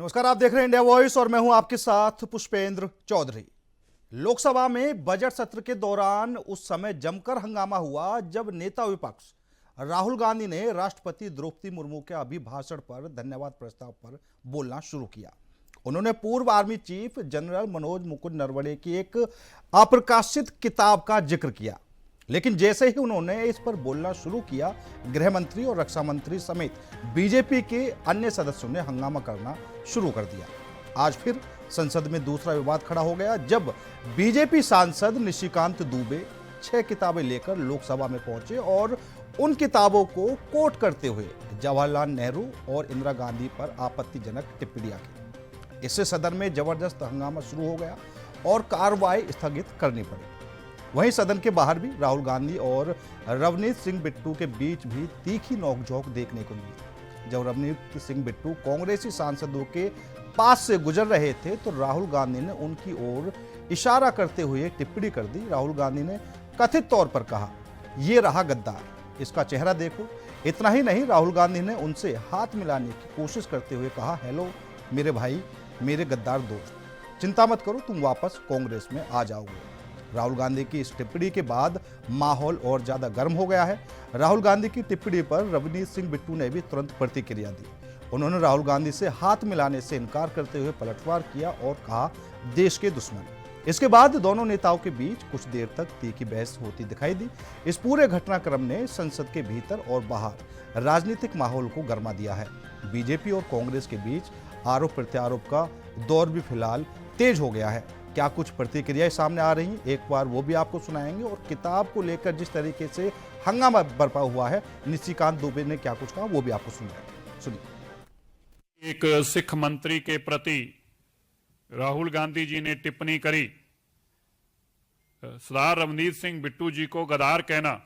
नमस्कार, आप देख रहे हैं इंडिया वॉइस और मैं हूं आपके साथ पुष्पेंद्र चौधरी। लोकसभा में बजट सत्र के दौरान उस समय जमकर हंगामा हुआ जब नेता विपक्ष राहुल गांधी ने राष्ट्रपति द्रौपदी मुर्मू के अभिभाषण पर धन्यवाद प्रस्ताव पर बोलना शुरू किया। उन्होंने पूर्व army chief general Manoj Mukund Naravane की एक अप्रकाशित किताब का जिक्र किया, लेकिन जैसे ही उन्होंने इस पर बोलना शुरू किया, गृह मंत्री और रक्षा मंत्री समेत बीजेपी के अन्य सदस्यों ने हंगामा करना शुरू कर दिया। आज फिर संसद में दूसरा विवाद खड़ा हो गया जब बीजेपी सांसद निशिकांत दुबे 6 किताबें लेकर लोकसभा में पहुंचे और उन किताबों को कोट करते हुए जवाहरलाल नेहरू और इंदिरा गांधी पर आपत्तिजनक टिप्पणियां की। इससे सदन में जबरदस्त हंगामा शुरू हो गया और कार्रवाई स्थगित करनी पड़ी। वहीं सदन के बाहर भी राहुल गांधी और रवनीत सिंह बिट्टू के बीच भी तीखी नोकझोंक देखने को मिली। जब रवनीत सिंह बिट्टू कांग्रेसी सांसदों के पास से गुजर रहे थे तो राहुल गांधी ने उनकी ओर इशारा करते हुए टिप्पणी कर दी। राहुल गांधी ने कथित तौर पर कहा, "ये रहा गद्दार, इसका चेहरा देखो।" इतना ही नहीं, राहुल गांधी ने उनसे हाथ मिलाने की कोशिश करते हुए कहा, "हेलो मेरे भाई, मेरे गद्दार दोस्त, चिंता मत करो, तुम वापस कांग्रेस में आ जाओगे।" राहुल गांधी की इस टिप्पणी के बाद माहौल और ज्यादा गर्म हो गया है। राहुल गांधी की टिप्पणी पर रवनीत सिंह बिट्टू ने भी तुरंत प्रतिक्रिया दी। उन्होंने राहुल गांधी से हाथ मिलाने से इनकार करते हुए पलटवार किया और कहा, "देश के दुश्मन।" इसके बाद दोनों नेताओं के बीच कुछ देर तक तीखी बहस होती दिखाई दी। इस पूरे घटनाक्रम ने संसद के भीतर और बाहर राजनीतिक माहौल को गर्मा दिया है। बीजेपी और कांग्रेस के बीच आरोप प्रत्यारोप का दौर भी फिलहाल तेज हो गया है। क्या कुछ प्रतिक्रियाएं सामने आ रही हैं, एक बार वो भी आपको सुनाएंगे। और किताब को लेकर जिस तरीके से हंगामा बरपा हुआ है, निशिकांत दुबे ने क्या कुछ कहा वो भी आपको सुनाएंगे। सुनिए। एक सिख मंत्री के प्रति राहुल गांधी जी ने टिप्पणी करी, सरदार रवनीत सिंह बिट्टू जी को गद्दार कहना,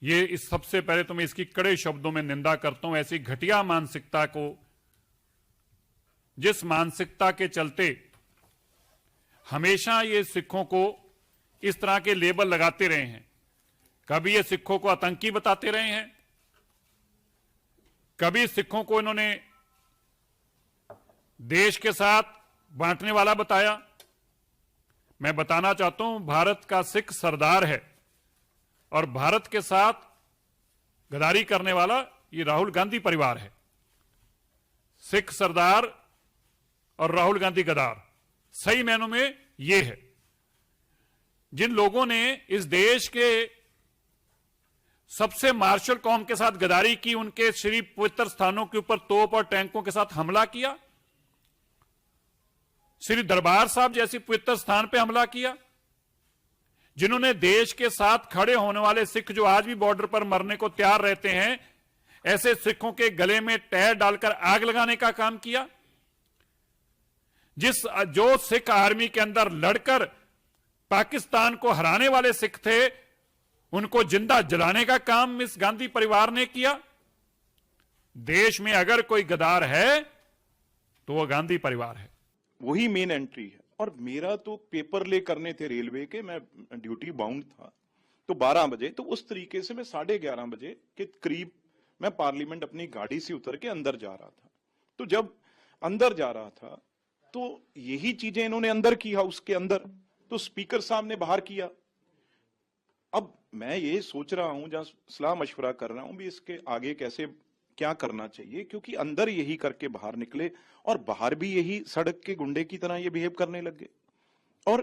ये इस सबसे पहले तो मैं इसकी कड़े शब्दों में निंदा करता हूं। ऐसी घटिया मानसिकता को, जिस मानसिकता के चलते हमेशा ये सिखों को इस तरह के लेबल लगाते रहे हैं। कभी ये सिखों को आतंकी बताते रहे हैं, कभी सिखों को इन्होंने देश के साथ बांटने वाला बताया। मैं बताना चाहता हूं, भारत का सिख सरदार है और भारत के साथ गद्दारी करने वाला ये राहुल गांधी परिवार है। सिख सरदार और राहुल गांधी गद्दार, सही मायनों में ये है। जिन लोगों ने इस देश के सबसे मार्शल कौम के साथ गद्दारी की, उनके श्री पवित्र स्थानों के ऊपर तोप और टैंकों के साथ हमला किया, श्री दरबार साहब जैसी पवित्र स्थान पे हमला किया, जिन्होंने देश के साथ खड़े होने वाले सिख जो आज भी बॉर्डर पर मरने को तैयार रहते हैं, ऐसे सिखों के गले में टैर डालकर आग लगाने का काम किया, जो सिख आर्मी के अंदर लड़कर पाकिस्तान को हराने वाले सिख थे, उनको जिंदा जलाने का काम इस गांधी परिवार ने किया। देश में अगर कोई गद्दार है तो वो गांधी परिवार है। वही मेन एंट्री है। और मेरा तो पेपर ले करने थे रेलवे के, मैं ड्यूटी बाउंड था, तो 12 बजे, तो उस तरीके से मैं 11:30 बजे के करीब मैं पार्लियामेंट अपनी गाड़ी से उतर के अंदर जा रहा था। तो जब अंदर जा रहा था तो यही चीजें इन्होंने अंदर की, हाउस के अंदर, तो स्पीकर साहब ने बाहर किया। अब मैं ये सोच रहा हूं, जहां सलाह मशवरा कर रहा हूं भी इसके आगे कैसे क्या करना चाहिए, क्योंकि अंदर यही करके बाहर निकले और बाहर भी यही सड़क के गुंडे की तरह ये बिहेव करने लगे। और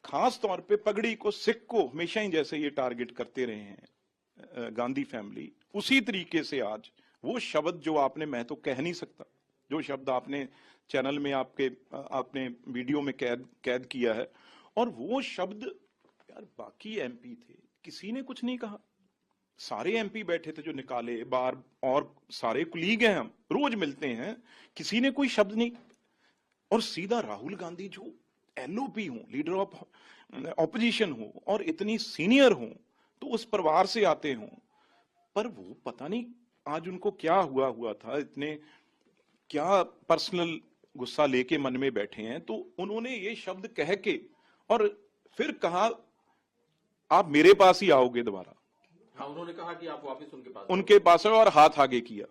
खास तौर पे पगड़ी को, सिख को हमेशा ही जैसे ये टारगेट करते रहे हैं गांधी फैमिली, उसी तरीके से आज वो शब्द जो आपने, मैं तो कह नहीं सकता, जो शब्द आपने चैनल में आपने वीडियो में कैद किया है, और वो शब्द यार बाकी एमपी थे, किसी ने कुछ नहीं कहा। सारे एमपी बैठे थे जो निकाले बार, और सारे कुलीग हैं, हम रोज मिलते हैं, किसी ने कोई शब्द नहीं। और सीधा राहुल गांधी जो एलओपी हो, लीडर ऑफ ऑपोजिशन हो, और इतनी सीनियर हो, तो उस परिवार से आते हो, पर वो पता नहीं आज उनको क्या हुआ था, इतने क्या पर्सनल गुस्सा लेके मन में बैठे हैं। तो उन्होंने ये शब्द कह के और फिर कहा, आप मेरे पास ही आओगे दोबारा। हाँ, उन्होंने कहा कि आप वापस उनके पास आओ, और हाथ आगे किया।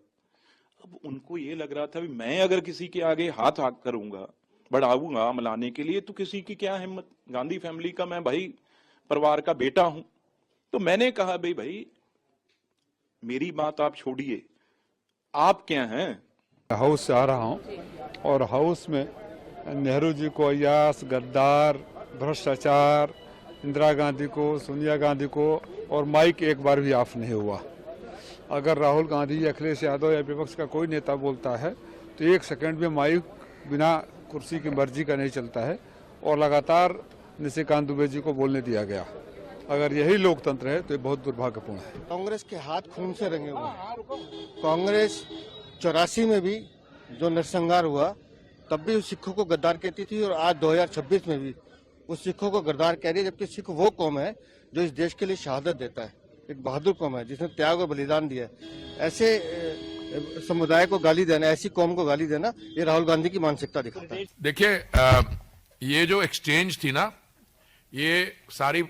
अब उनको ये लग रहा था भी मैं अगर किसी के आगे हाथ करूंगा, बढ़ाऊंगा मिलाने के लिए, तो किसी की क्या हिम्मत। गांधी फैमिली का मैं भाई परिवार का बेटा हूं। तो मैंने कहा भाई मेरी बात आप छोड़िए, आप क्या हैं। हाउस से आ रहा हूं और हाउस में नेहरू जी को अयास, गद्दार, भ्रष्टाचार, इंदिरा गांधी को, सोनिया गांधी को, और माइक एक बार भी ऑफ नहीं हुआ। अगर राहुल गांधी, अखिलेश यादव या विपक्ष का कोई नेता बोलता है तो 1 सेकंड में माइक बिना कुर्सी की मर्जी का नहीं चलता है, और लगातार निशिकांत दुबे जी को बोलने दिया गया। अगर यही लोकतंत्र है तो ये बहुत दुर्भाग्यपूर्ण है। कांग्रेस के हाथ खून से रंगे हुए हैं। कांग्रेस 84 में भी जो नरसंहार हुआ तब भी उस सिखों को गद्दार कहती थी, और आज 2026 में भी उस सिखों को गद्दार कह रही है, जबकि सिख वो कौम है जो इस देश के लिए शहादत देता है, एक बहादुर कौम है जिसने त्याग और बलिदान दिया है। ऐसे समुदाय को गाली देना, ऐसी कौम को गाली देना, ये राहुल गांधी की मानसिकता दिखाता है। देखिए, ये जो एक्सचेंज थी ना, ये सारी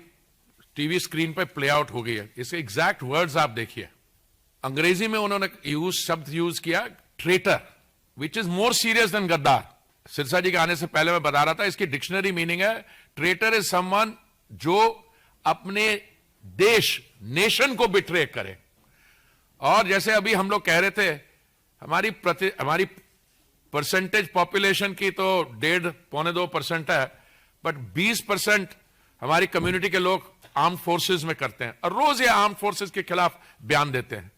टीवी स्क्रीन पे प्ले आउट हो गई है। इसके एग्जैक्ट वर्ड्स आप देखिए। अंग्रेजी में उन्होंने शब्द यूज किया traitor, which is more serious than गद्दार। सिरसा जी के आने से पहले मैं बता रहा था, इसकी डिक्शनरी मीनिंग है ट्रेटर इज समवन जो अपने देश, नेशन को बिट्रे करे। और जैसे अभी हम लोग कह रहे थे, हमारी परसेंटेज पॉपुलेशन की तो 1.5-2% है, बट 20% हमारी कम्युनिटी के लोग आर्म्ड फोर्सेस में करते हैं, और रोज ये आर्म्ड फोर्सेस के खिलाफ बयान देते हैं।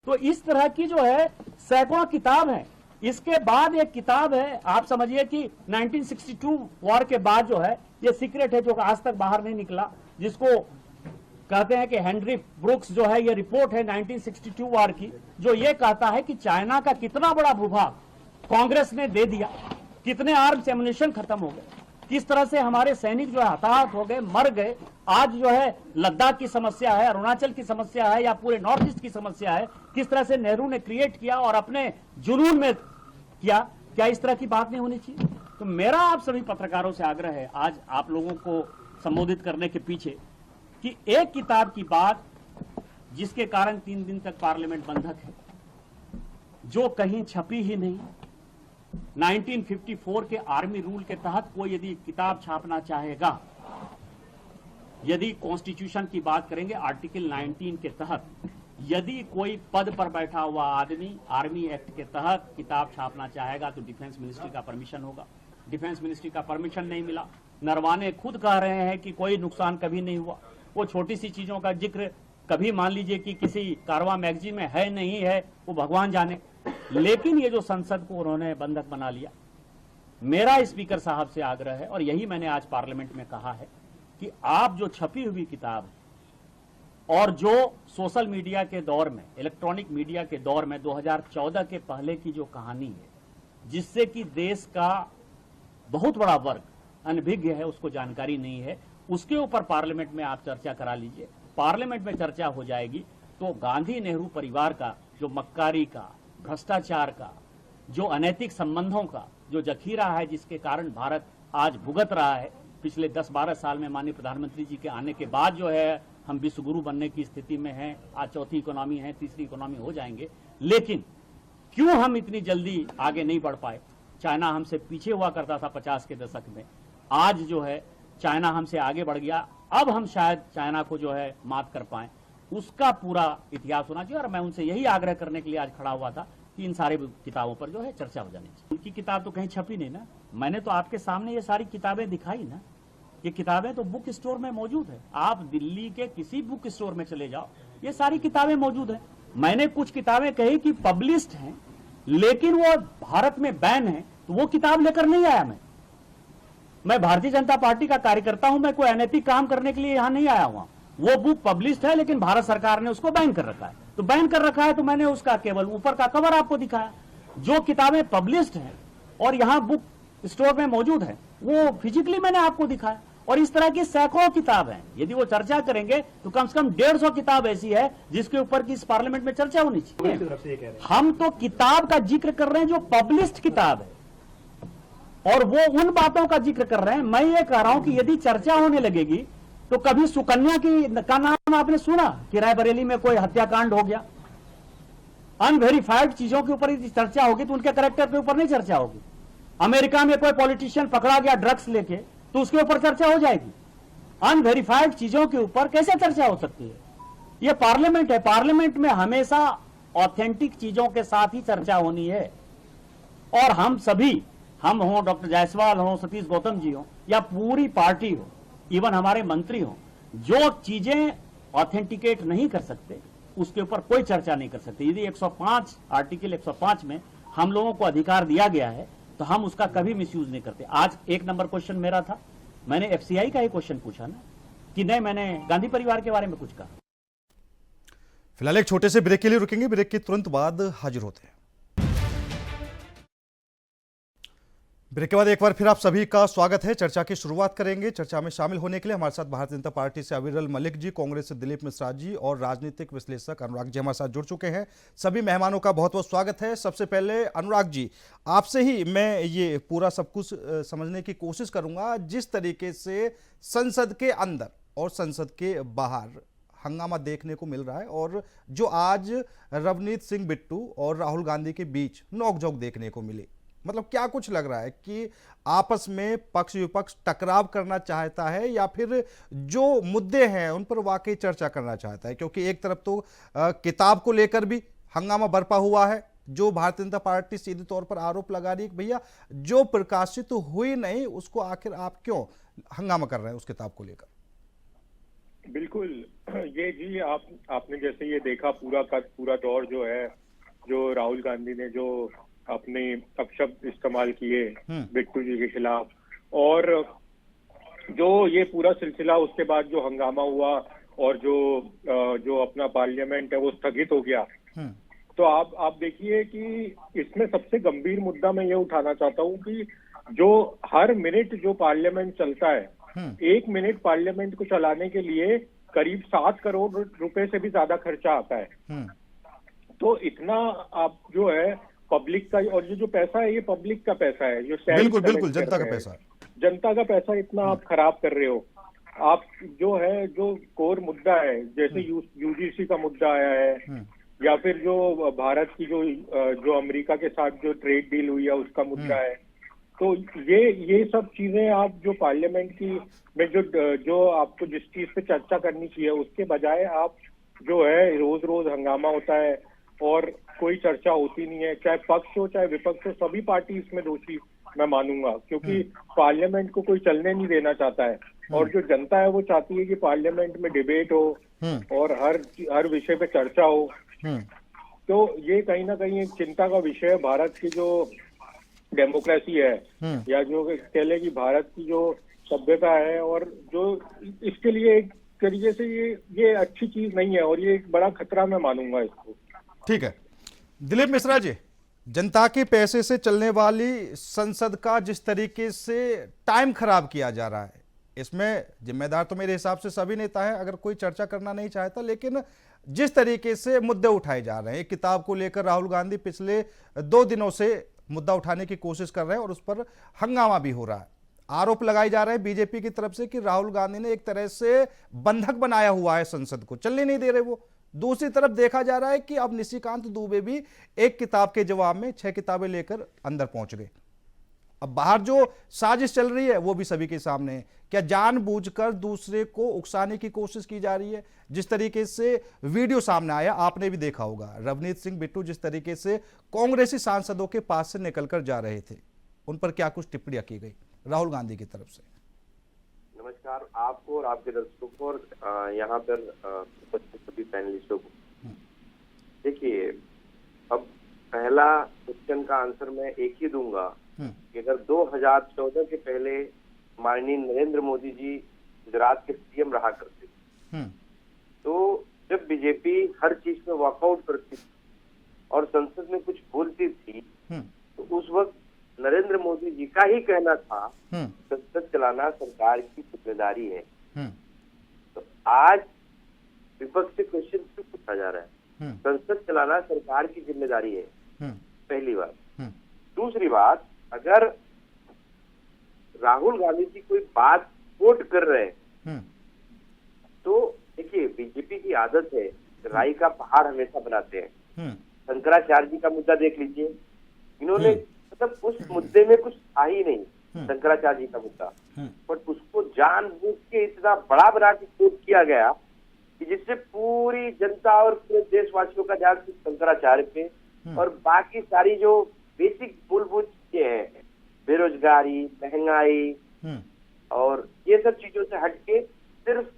तो इस तरह की जो है सैकड़ों किताब है। इसके बाद एक किताब है, आप समझिए कि 1962 वॉर के बाद जो है, ये सीक्रेट है जो आज तक बाहर नहीं निकला, जिसको कहते हैं कि हेनरी ब्रुक्स जो है, ये रिपोर्ट है 1962 वॉर की, जो ये कहता है कि चाइना का कितना बड़ा भूभाग कांग्रेस ने दे दिया, कितने आर्म्स एमुनिशन खत्म हो गए, किस तरह से हमारे सैनिक जो है हताहत हो गए, मर गए। आज जो है लद्दाख की समस्या है, अरुणाचल की समस्या है, या पूरे नॉर्थ ईस्ट की समस्या है, किस तरह से नेहरू ने क्रिएट किया और अपने जुनून में किया। क्या इस तरह की बात नहीं होनी चाहिए? तो मेरा आप सभी पत्रकारों से आग्रह है आज आप लोगों को संबोधित करने के पीछे, कि एक किताब की बात जिसके कारण 3 दिन तक पार्लियामेंट बंधक है, जो कहीं छपी ही नहीं। 1954 के आर्मी रूल के तहत कोई यदि किताब छापना चाहेगा, यदि कॉन्स्टिट्यूशन की बात करेंगे आर्टिकल 19 के तहत, यदि कोई पद पर बैठा हुआ आदमी आर्मी एक्ट के तहत किताब छापना चाहेगा तो डिफेंस मिनिस्ट्री का परमिशन होगा। डिफेंस मिनिस्ट्री का परमिशन नहीं मिला। नरवाने खुद कह रहे हैं कि कोई नुकसान कभी नहीं हुआ। वो छोटी सी चीजों का जिक्र कभी मान लीजिए कि किसी कारवां मैगजीन में है नहीं है, वो भगवान जाने। लेकिन ये जो संसद को उन्होंने बंधक बना लिया, मेरा स्पीकर साहब से आग्रह है, और यही मैंने आज पार्लियामेंट में कहा है, कि आप जो छपी हुई किताब है और जो सोशल मीडिया के दौर में, इलेक्ट्रॉनिक मीडिया के दौर में 2014 के पहले की जो कहानी है, जिससे कि देश का बहुत बड़ा वर्ग अनभिज्ञ है, उसको जानकारी नहीं है, उसके ऊपर पार्लियामेंट में आप चर्चा करा लीजिए। पार्लियामेंट में चर्चा हो जाएगी तो गांधी नेहरू परिवार का जो मक्कारी का, भ्रष्टाचार का, जो अनैतिक संबंधों का जो जखीरा है, जिसके कारण भारत आज भुगत रहा है, पिछले 10-12 साल में माननीय प्रधानमंत्री जी के आने के बाद जो है हम विश्व गुरु बनने की स्थिति में हैं। आज चौथी इकोनॉमी है, तीसरी इकोनॉमी हो जाएंगे। लेकिन क्यों हम इतनी जल्दी आगे नहीं बढ़ पाए? चाइना हमसे पीछे हुआ करता था 50 के दशक में, आज जो है चाइना हमसे आगे बढ़ गया। अब हम शायद चाइना को जो है मात कर पाए, उसका पूरा इतिहास होना चाहिए। और मैं उनसे यही आग्रह करने के लिए आज खड़ा हुआ था कि इन सारे किताबों पर जो है चर्चा हो जानी चाहिए। उनकी किताब तो कहीं छपी नहीं ना, मैंने तो आपके सामने ये सारी किताबें दिखाई ना। ये किताबें तो बुक स्टोर में मौजूद है, आप दिल्ली के किसी बुक स्टोर में चले जाओ, ये सारी किताबें मौजूद है। मैंने कुछ किताबें कही कि पब्लिश्ड हैं, लेकिन वो भारत में बैन है, तो वो किताब लेकर नहीं आया। मैं भारतीय जनता पार्टी का कार्यकर्ता हूं, मैं कोई अनैतिक काम करने के लिए यहां नहीं आया हुआ। वो बुक पब्लिश्ड है, लेकिन भारत सरकार ने उसको बैन कर रखा है। तो बैन कर रखा है तो मैंने उसका केवल ऊपर का कवर आपको दिखाया। जो किताबें पब्लिश्ड हैं और यहां बुक स्टोर में मौजूद है, वो फिजिकली मैंने आपको दिखाया। और इस तरह की सैकड़ों किताब हैं। यदि वो चर्चा करेंगे तो कम से कम 150 किताब ऐसी है जिसके ऊपर की इस पार्लियामेंट में चर्चा होनी चाहिए। हम तो किताब का जिक्र कर रहे हैं जो पब्लिश्ड किताब है, और वो उन बातों का जिक्र कर रहे हैं। मैं ये कह रहा हूं कि यदि चर्चा होने लगेगी तो कभी सुकन्या का नाम आपने सुना कि रायबरेली में कोई हत्याकांड हो गया? अनवेरीफाइड चीजों के ऊपर यदि चर्चा होगी तो उनके करेक्टर के ऊपर नहीं चर्चा होगी। अमेरिका में कोई पॉलिटिशियन पकड़ा गया ड्रग्स लेके तो उसके ऊपर चर्चा हो जाएगी। अनवेरीफाइड चीजों के ऊपर कैसे चर्चा हो सकती है? यह पार्लियामेंट है, पार्लियामेंट में हमेशा ऑथेंटिक चीजों के साथ ही चर्चा होनी है। और हम सभी, हम हो, डॉक्टर जायसवाल हो, सतीश गौतम जी हो, या पूरी पार्टी हो, इवन हमारे मंत्री हो, जो चीजें ऑथेंटिकेट नहीं कर सकते उसके ऊपर कोई चर्चा नहीं कर सकते। यदि 105 आर्टिकल 105 में हम लोगों को अधिकार दिया गया है तो हम उसका कभी मिसयूज नहीं करते। आज 1 नंबर क्वेश्चन मेरा था, मैंने एफसीआई का ही क्वेश्चन पूछा ना, कि नहीं मैंने गांधी परिवार के बारे में कुछ कहा। फिलहाल एक छोटे से ब्रेक के लिए रुकेंगे, ब्रेक के तुरंत बाद हाजिर होते हैं। ब्रेक के बाद एक बार फिर आप सभी का स्वागत है। चर्चा की शुरुआत करेंगे। चर्चा में शामिल होने के लिए हमारे साथ भारतीय जनता पार्टी से अविरल मलिक जी, कांग्रेस से दिलीप मिश्रा जी और राजनीतिक विश्लेषक अनुराग जी हमारे साथ जुड़ चुके हैं। सभी मेहमानों का बहुत बहुत स्वागत है। सबसे पहले अनुराग जी, आपसे ही मैं ये पूरा सब कुछ समझने की कोशिश करूंगा। जिस तरीके से संसद के अंदर और संसद के बाहर हंगामा देखने को मिल रहा है और जो आज रवनीत सिंह बिट्टू और राहुल गांधी के बीच नोकझोंक देखने को मिली, मतलब क्या कुछ लग रहा है कि आपस में पक्ष विपक्ष टकराव करना चाहता है या फिर जो मुद्दे हैं उन पर वाकई चर्चा करना चाहता है? क्योंकि एक तरफ तो किताब को लेकर भी हंगामा बरपा हुआ है, जो भारतीय जनता पार्टी सीधे तौर पर आरोप लगा रही है कि भैया जो प्रकाशित तो हुई नहीं उसको आखिर आप क्यों हंगामा कर रहे हैं उस किताब को लेकर? बिल्कुल, ये जी आपने जैसे ये देखा पूरा का पूरा दौर जो है, जो राहुल गांधी ने जो अपने अपशब्द इस्तेमाल किए बिट्टू जी के खिलाफ, और जो ये पूरा सिलसिला उसके बाद जो हंगामा हुआ और जो अपना पार्लियामेंट है वो स्थगित हो गया। तो आप देखिए कि इसमें सबसे गंभीर मुद्दा मैं ये उठाना चाहता हूँ कि जो हर मिनट जो पार्लियामेंट चलता है, 1 मिनट पार्लियामेंट को चलाने के लिए करीब 7 करोड़ रुपए से भी ज्यादा खर्चा आता है। तो इतना आप जो है पब्लिक का, और ये जो पैसा है ये पब्लिक का पैसा है, जो बिल्कुल जनता का पैसा है, जनता का पैसा इतना आप खराब कर रहे हो। आप जो है जो कोर मुद्दा है, जैसे यूजीसी का मुद्दा आया है, या फिर जो भारत की जो अमेरिका के साथ जो ट्रेड डील हुई है उसका मुद्दा है, तो ये सब चीजें आप जो पार्लियामेंट की में जो आपको जिस चीज पे चर्चा करनी चाहिए उसके बजाय आप जो है रोज रोज हंगामा होता है और कोई चर्चा होती नहीं है। चाहे पक्ष हो चाहे विपक्ष हो, सभी पार्टी इसमें दोषी मैं मानूंगा, क्योंकि पार्लियामेंट को कोई चलने नहीं देना चाहता है। और जो जनता है वो चाहती है कि पार्लियामेंट में डिबेट हो और हर विषय पे चर्चा हो। तो ये कहीं ना कहीं एक चिंता का विषय है। भारत की जो डेमोक्रेसी है या जो कह ले कि भारत की जो सभ्यता है, और जो इसके लिए एक तरीके से ये अच्छी चीज नहीं है और ये एक बड़ा खतरा मैं मानूंगा इसको। ठीक है दिलीप मिश्रा जी, जनता के पैसे से चलने वाली संसद का जिस तरीके से टाइम खराब किया जा रहा है, इसमें जिम्मेदार तो मेरे हिसाब से सभी नेता हैं, अगर कोई चर्चा करना नहीं चाहता, लेकिन जिस तरीके से मुद्दे उठाए जा रहे हैं, किताब को लेकर राहुल गांधी पिछले 2 दिनों से मुद्दा उठाने की कोशिश कर रहे हैं और उस पर हंगामा भी हो रहा है। आरोप लगाए जा रहे हैं बीजेपी की तरफ से कि राहुल गांधी ने एक तरह से बंधक बनाया हुआ है, संसद को चलने नहीं दे रहे वो। दूसरी तरफ देखा जा रहा है कि अब निशिकांत दुबे भी एक किताब के जवाब में 6 किताबें लेकर अंदर पहुंच गए। अब बाहर जो साजिश चल रही है वो भी सभी के सामने है। क्या जानबूझकर दूसरे को उकसाने की कोशिश की जा रही है? जिस तरीके से वीडियो सामने आया आपने भी देखा होगा, रवनीत सिंह बिट्टू जिस तरीके से कांग्रेसी सांसदों के पास से निकलकर जा रहे थे, उन पर क्या कुछ टिप्पणियां की गई राहुल गांधी की तरफ से? नमस्कार आपको और आपके दर्शकों को और यहाँ पर उपस्थित सभी पैनलिस्टों को। देखिए, अब पहला क्वेश्चन का आंसर मैं एक ही दूंगा कि अगर 2014 के पहले माननीय नरेंद्र मोदी जी गुजरात के सीएम रहा करते तो जब बीजेपी हर चीज में वॉकआउट करती थी और संसद में कुछ बोलती थी तो उस वक्त नरेंद्र मोदी जी का ही कहना था संसद चलाना सरकार की जिम्मेदारी है। तो आज विपक्ष से क्वेश्चन क्यों पूछा जा रहा है? संसद चलाना सरकार की जिम्मेदारी है, पहली बात। दूसरी बात, अगर राहुल गांधी जी कोई बात कोट कर रहे हैं तो देखिए बीजेपी की आदत है राई का पहाड़ हमेशा बनाते हैं। शंकराचार्य जी का मुद्दा देख लीजिए, इन्होंने मतलब उस मुद्दे में कुछ था ही नहीं, शंकराचार्य जी का मुद्दा, बट उसको जानबूझ के इतना बड़ा बना के कोट किया गया कि जिससे पूरी जनता और पूरे देशवासियों का ध्यान सिर्फ शंकराचार्य पे और बाकी सारी जो बेसिक मूलभूत चीजें हैं, बेरोजगारी, महंगाई और ये सब चीजों से हटके सिर्फ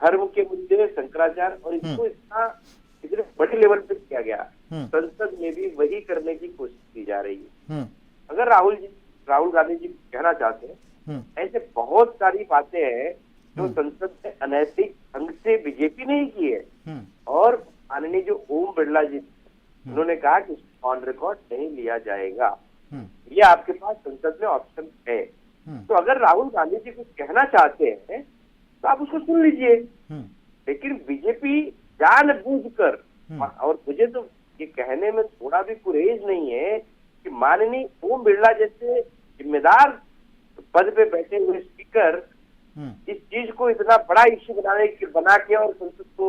धर्म के मुद्दे, शंकराचार्य, और इसको इतने बड़े लेवल पे किया गया। संसद में भी वही करने की कोशिश की जा रही है। अगर राहुल गांधी जी कहना चाहते हैं, ऐसे बहुत सारी बातें हैं जो संसद में अनैतिक ढंग से बीजेपी ने ही की है, और माननीय जो ओम बिरला जी उन्होंने कहा कि ऑन रिकॉर्ड नहीं लिया जाएगा। ये आपके पास संसद में ऑप्शन है। तो अगर राहुल गांधी जी कुछ कहना चाहते हैं तो आप उसको सुन लीजिए, लेकिन बीजेपी जानबूझकर, और मुझे तो ये कहने में थोड़ा भी गुरेज नहीं है कि माननीय ओम बिरला जैसे जिम्मेदार पद पे बैठे हुए स्पीकर इस चीज को इतना बड़ा इश्यू बना के और संसद को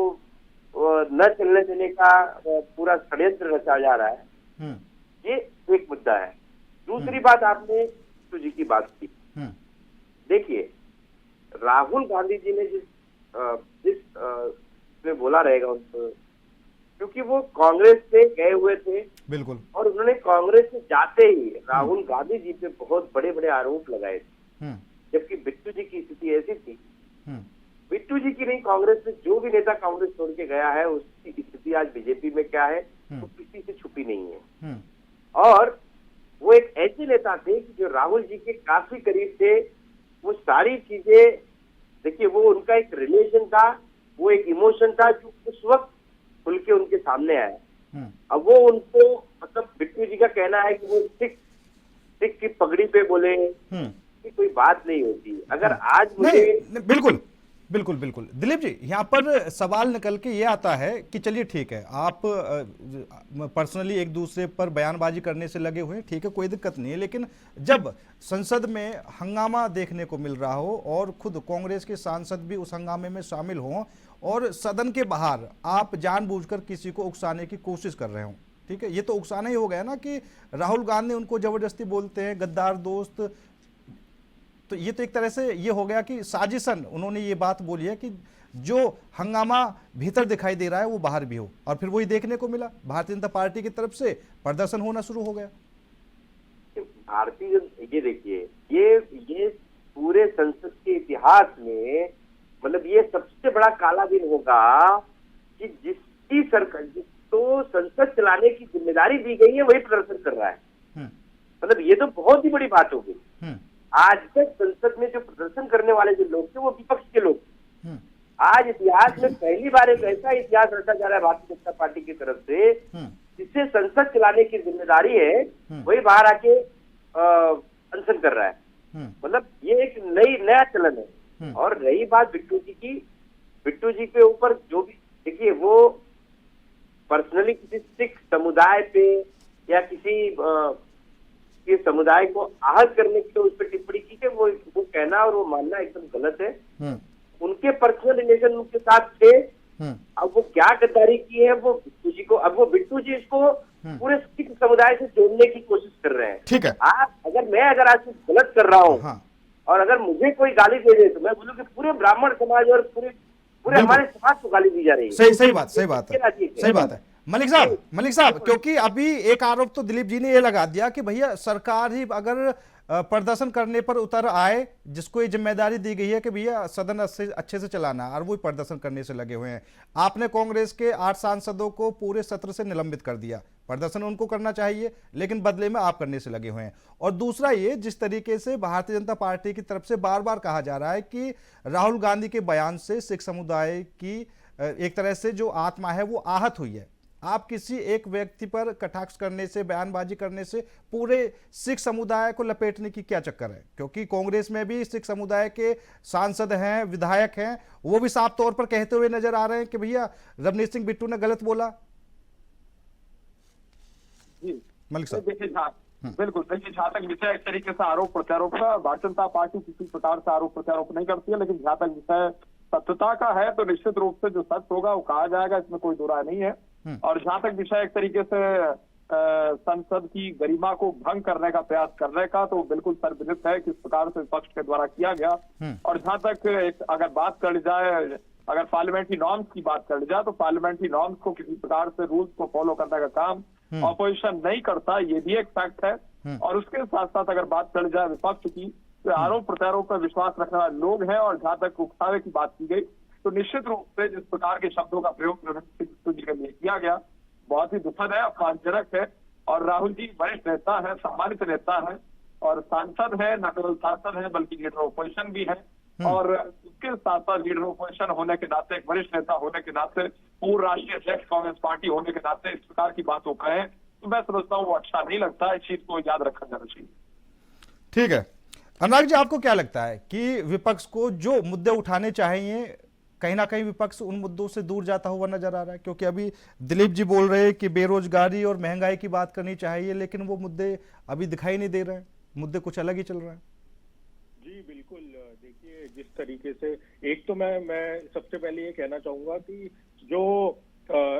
न चलने देने का पूरा षड्यंत्र रचा जा रहा है। ये एक मुद्दा है। दूसरी बात, आपने बिट्टू जी की बात की। देखिए, राहुल गांधी जी ने जिस में बोला रहेगा उनको, क्योंकि वो कांग्रेस से गए हुए थे, बिल्कुल, और उन्होंने कांग्रेस से जाते ही राहुल गांधी जी पे बहुत बड़े बड़े आरोप लगाए थे, जबकि बिट्टू जी की स्थिति ऐसी थी, बिट्टू जी की नहीं, कांग्रेस में जो भी नेता कांग्रेस छोड़ के गया है उसकी स्थिति आज बीजेपी में क्या है वो किसी से छुपी नहीं है। और वो एक ऐसे नेता थे कि जो राहुल जी के काफी करीब थे। वो सारी चीजें देखिए, वो उनका एक रिलेशन था, वो एक इमोशन था जो उस वक्त खुल के उनके सामने आया। अब वो उनको, मतलब बिट्टू जी का कहना है कि वो सिख की पगड़ी पे बोले कि कोई बात नहीं होती। अगर आज मुझे बिल्कुल बिल्कुल बिल्कुल दिलीप जी, यहाँ पर सवाल निकल के ये आता है कि चलिए ठीक है, आप पर्सनली एक दूसरे पर बयानबाजी करने से लगे हुए हैं, ठीक है, कोई दिक्कत नहीं है, लेकिन जब संसद में हंगामा देखने को मिल रहा हो और खुद कांग्रेस के सांसद भी उस हंगामे में शामिल हों और सदन के बाहर आप जानबूझकर किसी को उकसाने की कोशिश कर रहे हो, ठीक है, ये तो उकसाना ही हो गया ना कि राहुल गांधी उनको जबरदस्ती बोलते हैं गद्दार दोस्त। तो ये तो एक तरह से ये हो गया कि साजिशन उन्होंने ये बात बोली है कि जो हंगामा भीतर दिखाई दे रहा है वो बाहर भी हो, और फिर वही देखने को मिला, भारतीय जनता पार्टी की तरफ से प्रदर्शन होना शुरू हो गया। भारतीय, ये देखिए, ये पूरे संसद के इतिहास में, मतलब ये सबसे बड़ा काला दिन होगा कि जिसकी सरकार, जिसको संसद चलाने की जिम्मेदारी दी गई है वही प्रदर्शन कर रहा है। मतलब ये तो बहुत ही बड़ी बात होगी। आज तक संसद में जो प्रदर्शन करने वाले जो लोग थे वो विपक्ष के लोग, आज इतिहास में पहली बार एक ऐसा इतिहास रचा जा रहा है भारतीय जनता पार्टी की तरफ से, जिससे संसद चलाने की जिम्मेदारी है वही बाहर आके अनशन कर रहा है। मतलब ये एक नया चलन है। और रही बात बिट्टू जी की, बिट्टू जी के ऊपर जो भी, देखिए, वो पर्सनली किसी सिख समुदाय पे या किसी के समुदाय को आहत करने के लिए उस पर टिप्पणी की है, वो कहना और वो मानना एकदम गलत है। उनके पर्सनल रिलेशन उनके साथ थे। अब वो क्या गद्दारी की है वो बिट्टू जी को, अब वो बिट्टू जी इसको पूरे सिख समुदाय से जोड़ने की कोशिश कर रहे हैं। ठीक है, मैं अगर आज कुछ गलत कर रहा हूँ और अगर मुझे कोई गाली दे दे तो मैं बोलूँ कि पूरे ब्राह्मण समाज और पूरे हमारे समाज को गाली दी जा रही है। सही बात है। मलिक साहब, क्योंकि अभी एक आरोप तो दिलीप जी ने ये लगा दिया कि भैया सरकार ही अगर प्रदर्शन करने पर उतर आए, जिसको ये जिम्मेदारी दी गई है कि भैया सदन अच्छे से चलाना, और वो प्रदर्शन करने से लगे हुए हैं। आपने कांग्रेस के 8 सांसदों को पूरे सत्र से निलंबित कर दिया, प्रदर्शन उनको करना चाहिए लेकिन बदले में आप करने से लगे हुए हैं। और दूसरा ये, जिस तरीके से भारतीय जनता पार्टी की तरफ से बार बार कहा जा रहा है कि राहुल गांधी के बयान से सिख समुदाय की एक तरह से जो आत्मा है वो आहत हुई है। आप किसी एक व्यक्ति पर कटाक्ष करने से, बयानबाजी करने से पूरे सिख समुदाय को लपेटने की क्या चक्कर है? क्योंकि कांग्रेस में भी सिख समुदाय के सांसद हैं, विधायक हैं, वो भी साफ तौर पर कहते हुए नजर आ रहे हैं कि भैया रवनीत सिंह बिट्टू ने गलत बोला। मलिक साहब, बिल्कुल देखिए, जहाँ तक विषय एक तरीके से आरोप प्रत्यारोप का, भारतीय जनता पार्टी किसी प्रकार से आरोप प्रत्यारोप नहीं करती है, लेकिन जहाँ तक विषय सत्यता का है तो निश्चित रूप से जो सच होगा वो कहा जाएगा, इसमें कोई दो राय नहीं है। और जहां तक विषय एक तरीके से संसद की गरिमा को भंग करने का प्रयास करने का, तो बिल्कुल सर्वविदित है किस प्रकार से विपक्ष के द्वारा किया गया। और जहां तक अगर बात कर जाए, अगर पार्लियामेंट्री नॉर्म्स की बात कर जाए, तो पार्लियामेंट्री नॉर्म्स को किसी प्रकार से रूल्स को फॉलो करने का काम ऑपोजिशन नहीं करता, ये भी एक फैक्ट है। और उसके साथ साथ अगर बात कर जाए विपक्ष की, तो आरोप प्रत्यारोप पर विश्वास रखने वाले लोग हैं। और जहां तक उकसावे की बात की गई, तो निश्चित रूप से जिस प्रकार के शब्दों का प्रयोग प्रधानमंत्री जी के लिए किया गया, बहुत ही दुखद है, अपमानजनक है। और राहुल जी वरिष्ठ नेता है, सम्मानित नेता है और सांसद है, न केवल सांसद है बल्कि लीडर ऑपोजिशन भी है। और उसके साथ साथ लीडर ऑपोजिशन होने के नाते, एक वरिष्ठ नेता होने के नाते, पूर्व राष्ट्रीय अध्यक्ष कांग्रेस पार्टी होने के नाते इस प्रकार की बातों कहें, तो मैं समझता हूँ वो अच्छा नहीं लगता। इस चीज को याद रखा जाना चाहिए। ठीक है अनुराग जी, आपको क्या लगता है कि विपक्ष को जो मुद्दे उठाने चाहिए, कहीं ना कहीं विपक्ष उन मुद्दों से दूर जाता हुआ नजर आ रहा है? क्योंकि अभी दिलीप जी बोल रहे हैं कि बेरोजगारी और महंगाई की बात करनी चाहिए, लेकिन वो मुद्दे अभी दिखाई नहीं दे रहे हैं, मुद्दे कुछ अलग ही चल रहे हैं। जी बिल्कुल, देखिए जिस तरीके से, एक तो मैं सबसे पहले ये कहना चाहूंगा कि जो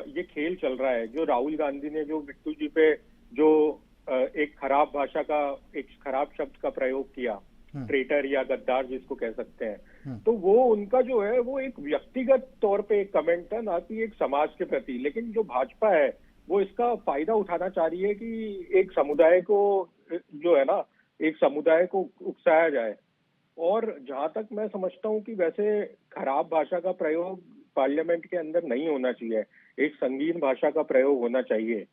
ये खेल चल रहा है, जो राहुल गांधी ने जो बिट्टू जी पे जो एक खराब भाषा का, एक खराब शब्द का प्रयोग किया, ट्रेटर या गद्दार जिसको कह सकते हैं, तो वो उनका जो है वो एक व्यक्तिगत तौर पे एक कमेंट था, ना कि एक समाज के प्रति। लेकिन जो भाजपा है वो इसका फायदा उठाना चाह रही है कि एक समुदाय को जो है ना, एक समुदाय को उकसाया जाए। और जहां तक मैं समझता हूं कि वैसे खराब भाषा का प्रयोग पार्लियामेंट के अंदर नहीं होना चाहिए, एक संगीन भाषा का प्रयोग होना चाहिए।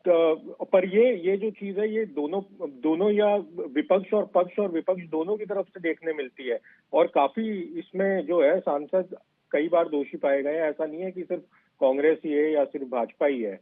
तो पर ये जो चीज है, ये दोनों या विपक्ष और पक्ष और विपक्ष दोनों की तरफ से देखने मिलती है। और काफी इसमें जो है सांसद कई बार दोषी पाए गए हैं। ऐसा नहीं है कि सिर्फ कांग्रेस ही है या सिर्फ भाजपा ही है।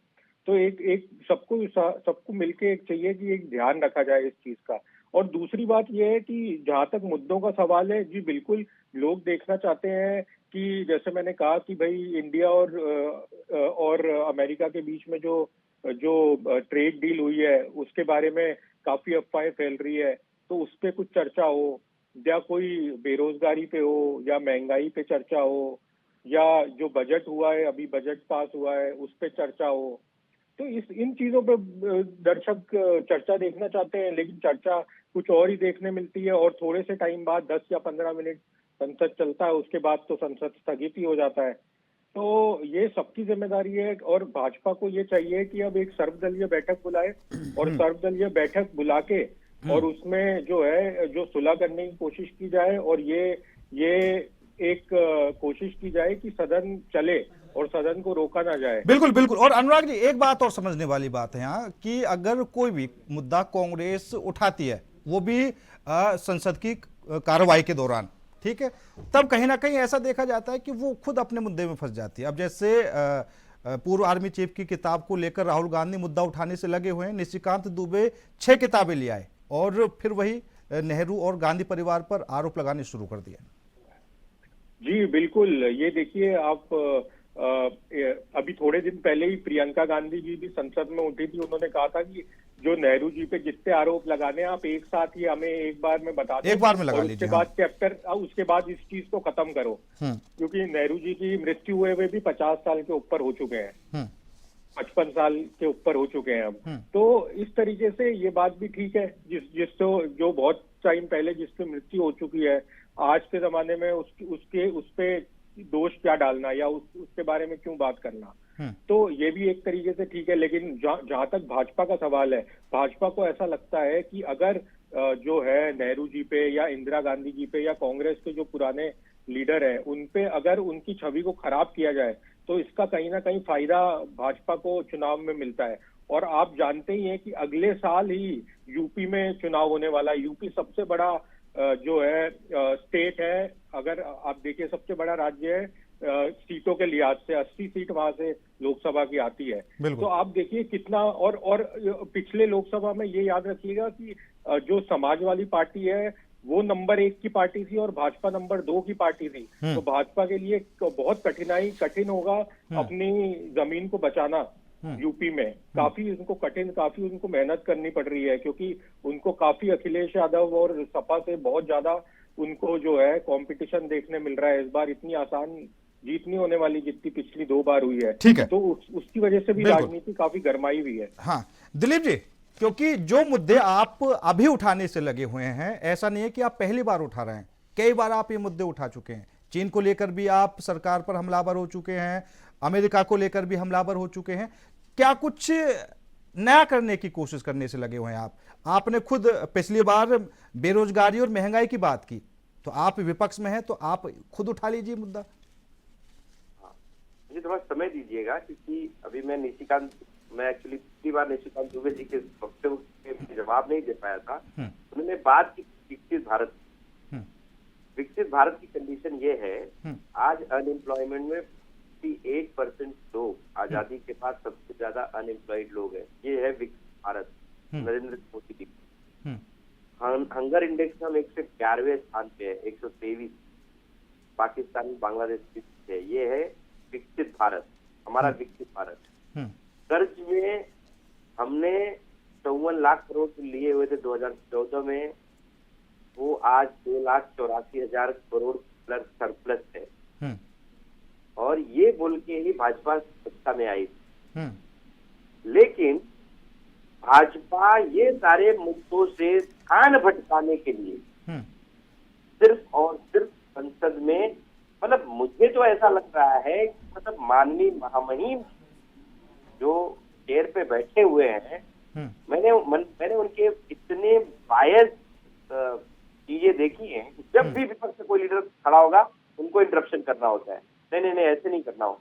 तो एक सबको मिलके एक चाहिए कि एक ध्यान रखा जाए इस चीज का। और दूसरी बात यह है कि जहां तक मुद्दों का सवाल है, जी बिल्कुल लोग देखना चाहते हैं कि जैसे मैंने कहा कि भाई इंडिया और अमेरिका के बीच में जो ट्रेड डील हुई है उसके बारे में काफी अफवाहें फैल रही है, तो उस पर कुछ चर्चा हो, या कोई बेरोजगारी पे हो या महंगाई पे चर्चा हो, या जो बजट हुआ है, अभी बजट पास हुआ है उस पर चर्चा हो। तो इन चीजों पे दर्शक चर्चा देखना चाहते हैं, लेकिन चर्चा कुछ और ही देखने मिलती है। और थोड़े से टाइम बाद 10 या 15 मिनट संसद चलता है, उसके बाद तो संसद स्थगित ही हो जाता है। तो ये सबकी जिम्मेदारी है। और भाजपा को ये चाहिए कि अब एक सर्वदलीय बैठक बुलाए, और सर्वदलीय बैठक बुला के और उसमें जो है जो सुलह करने की कोशिश की जाए, और ये एक कोशिश की जाए कि सदन चले और सदन को रोका ना जाए। बिल्कुल बिल्कुल। और अनुराग जी, एक बात और समझने वाली बात है यहाँ कि अगर कोई भी मुद्दा कांग्रेस उठाती है, वो भी संसद की कार्रवाई के दौरान, ठीक है, तब कहीं ना कहीं ऐसा देखा जाता है कि वो खुद अपने मुद्दे में फंस जाती है। अब जैसे पूर्व आर्मी चीफ की किताब को लेकर राहुल गांधी मुद्दा उठाने से लगे हुए हैं, निशिकांत दुबे 6 किताबें ले आए और फिर वही नेहरू और गांधी परिवार पर आरोप लगाने शुरू कर दिए। जी बिल्कुल, ये देखिए आप अभी थोड़े दिन पहले ही प्रियंका गांधी जी भी संसद में उठी थी। उन्होंने कहा था कि जो नेहरू जी पे जितने आरोप लगाने आप एक साथ ही हमें एक बार में बता दो, एक बार में लगा लीजिए, उसके बाद चैप्टर, उसके बाद इस चीज को खत्म करो। क्योंकि नेहरू जी की मृत्यु हुए भी 50 साल के ऊपर हो चुके हैं, 55 साल के ऊपर हो चुके हैं अब। तो इस तरीके से ये बात भी ठीक है, जो बहुत टाइम पहले जिसकी मृत्यु हो चुकी है, आज के जमाने में उस पे दोष क्या डालना या उसके बारे में क्यों बात करना। तो ये भी एक तरीके से ठीक है। लेकिन जहां तक भाजपा का सवाल है, भाजपा को ऐसा लगता है कि अगर जो है नेहरू जी पे या इंदिरा गांधी जी पे या कांग्रेस के जो पुराने लीडर हैं उन पे अगर उनकी छवि को खराब किया जाए, तो इसका कहीं ना कहीं फायदा भाजपा को चुनाव में मिलता है। और आप जानते ही हैं कि अगले साल ही यूपी में चुनाव होने वाला है। यूपी सबसे बड़ा जो है स्टेट है, अगर आप देखिए सबसे बड़ा राज्य है सीटों के लिहाज से, 80 सीट वहां से लोकसभा की आती है। तो आप देखिए कितना, और पिछले लोकसभा में ये याद रखिएगा कि जो समाजवादी पार्टी है वो नंबर 1 की पार्टी थी और भाजपा नंबर 2 की पार्टी थी। तो भाजपा के लिए बहुत कठिन होगा अपनी जमीन को बचाना यूपी में। काफी उनको मेहनत करनी पड़ रही है, क्योंकि उनको काफी अखिलेश यादव और सपा से बहुत ज्यादा उनको जो है कंपटीशन देखने मिल रहा है। इस बार इतनी आसान जीतनी होने वाली जितनी पिछली 2 बार हुई है। ठीक है। तो उसकी वजह से भी बिल्कुल। राजनीति काफी गरमाई हुई है। हाँ दिलीप जी, क्योंकि जो मुद्दे आप अभी उठाने से लगे हुए हैं, ऐसा नहीं है कि आप पहली बार उठा रहे हैं, कई बार आप ये मुद्दे उठा चुके हैं। चीन को लेकर भी आप सरकार पर हमलावर हो चुके हैं, अमेरिका को लेकर भी हमलावर हो चुके हैं। क्या कुछ नया करने की कोशिश करने से लगे हुए हैं आप? आपने खुद पिछली बार बेरोजगारी और महंगाई की बात की, तो आप विपक्ष में हैं, तो आप खुद उठा लीजिए मुद्दा। मुझे थोड़ा समय दीजिएगा, क्योंकि अभी मैं एक्चुअली पिछली बार निशिकांत दुबे जी के वक्तव्य के जवाब नहीं दे पाया था। उन्होंने बात की विकसित भारत। विकसित भारत की कंडीशन ये है, आज अनएम्प्लॉयमेंट में 58% लोग, आजादी के बाद सबसे ज्यादा अनएम्प्लॉयड लोग हैं। ये है विकसित भारत नरेंद्र मोदी जी। हंगर इंडेक्स में हम 111वें स्थान पे है, 123 पाकिस्तान बांग्लादेश की है। ये है विकसित भारत, हमारा विकसित भारत। कर्ज में हमने 54 लाख करोड़ लिए हुए थे 2014 में, वो आज 2,84,000 करोड़ प्लस सरप्लस है। और ये बोल के ही भाजपा सत्ता में आई। लेकिन भाजपा ये सारे मुद्दों से ध्यान भटकाने के लिए सिर्फ और सिर्फ संसद में, मतलब मुझे तो ऐसा लग रहा है, मतलब माननीय महामहिम जो चेयर पे बैठे हुए हैं, मैंने उनके इतने बायस चीजें देखी हैं कि जब भी विपक्ष से कोई लीडर खड़ा होगा उनको इंटरप्शन करना होता है। नहीं ऐसे नहीं करना हो।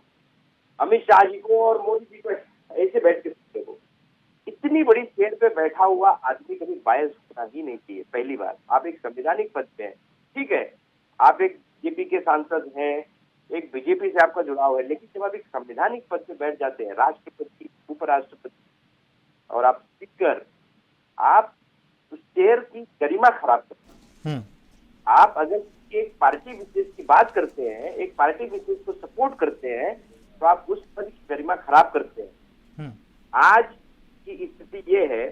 अमित शाह जी को और मोदी जी को ऐसे बैठ के सुनते हो। इतनी बड़ी चेयर पे बैठा हुआ आदमी कभी बायस होना ही नहीं चाहिए। पहली बात, आप एक संवैधानिक पद पे हैं, ठीक है, आप एक बीजेपी के सांसद हैं, एक बीजेपी से आपका जुड़ाव है, लेकिन जब आप एक संवैधानिक पद पे बैठ जाते हैं, राष्ट्रपति, उपराष्ट्रपति और आप स्पीकर, आप उस चेयर की गरिमा खराब करते हैं। आप अगर एक पार्टी विशेष की बात करते हैं, एक पार्टी विशेष को सपोर्ट करते हैं, तो आप उस पद की गरिमा खराब करते हैं। आज की स्थिति ये है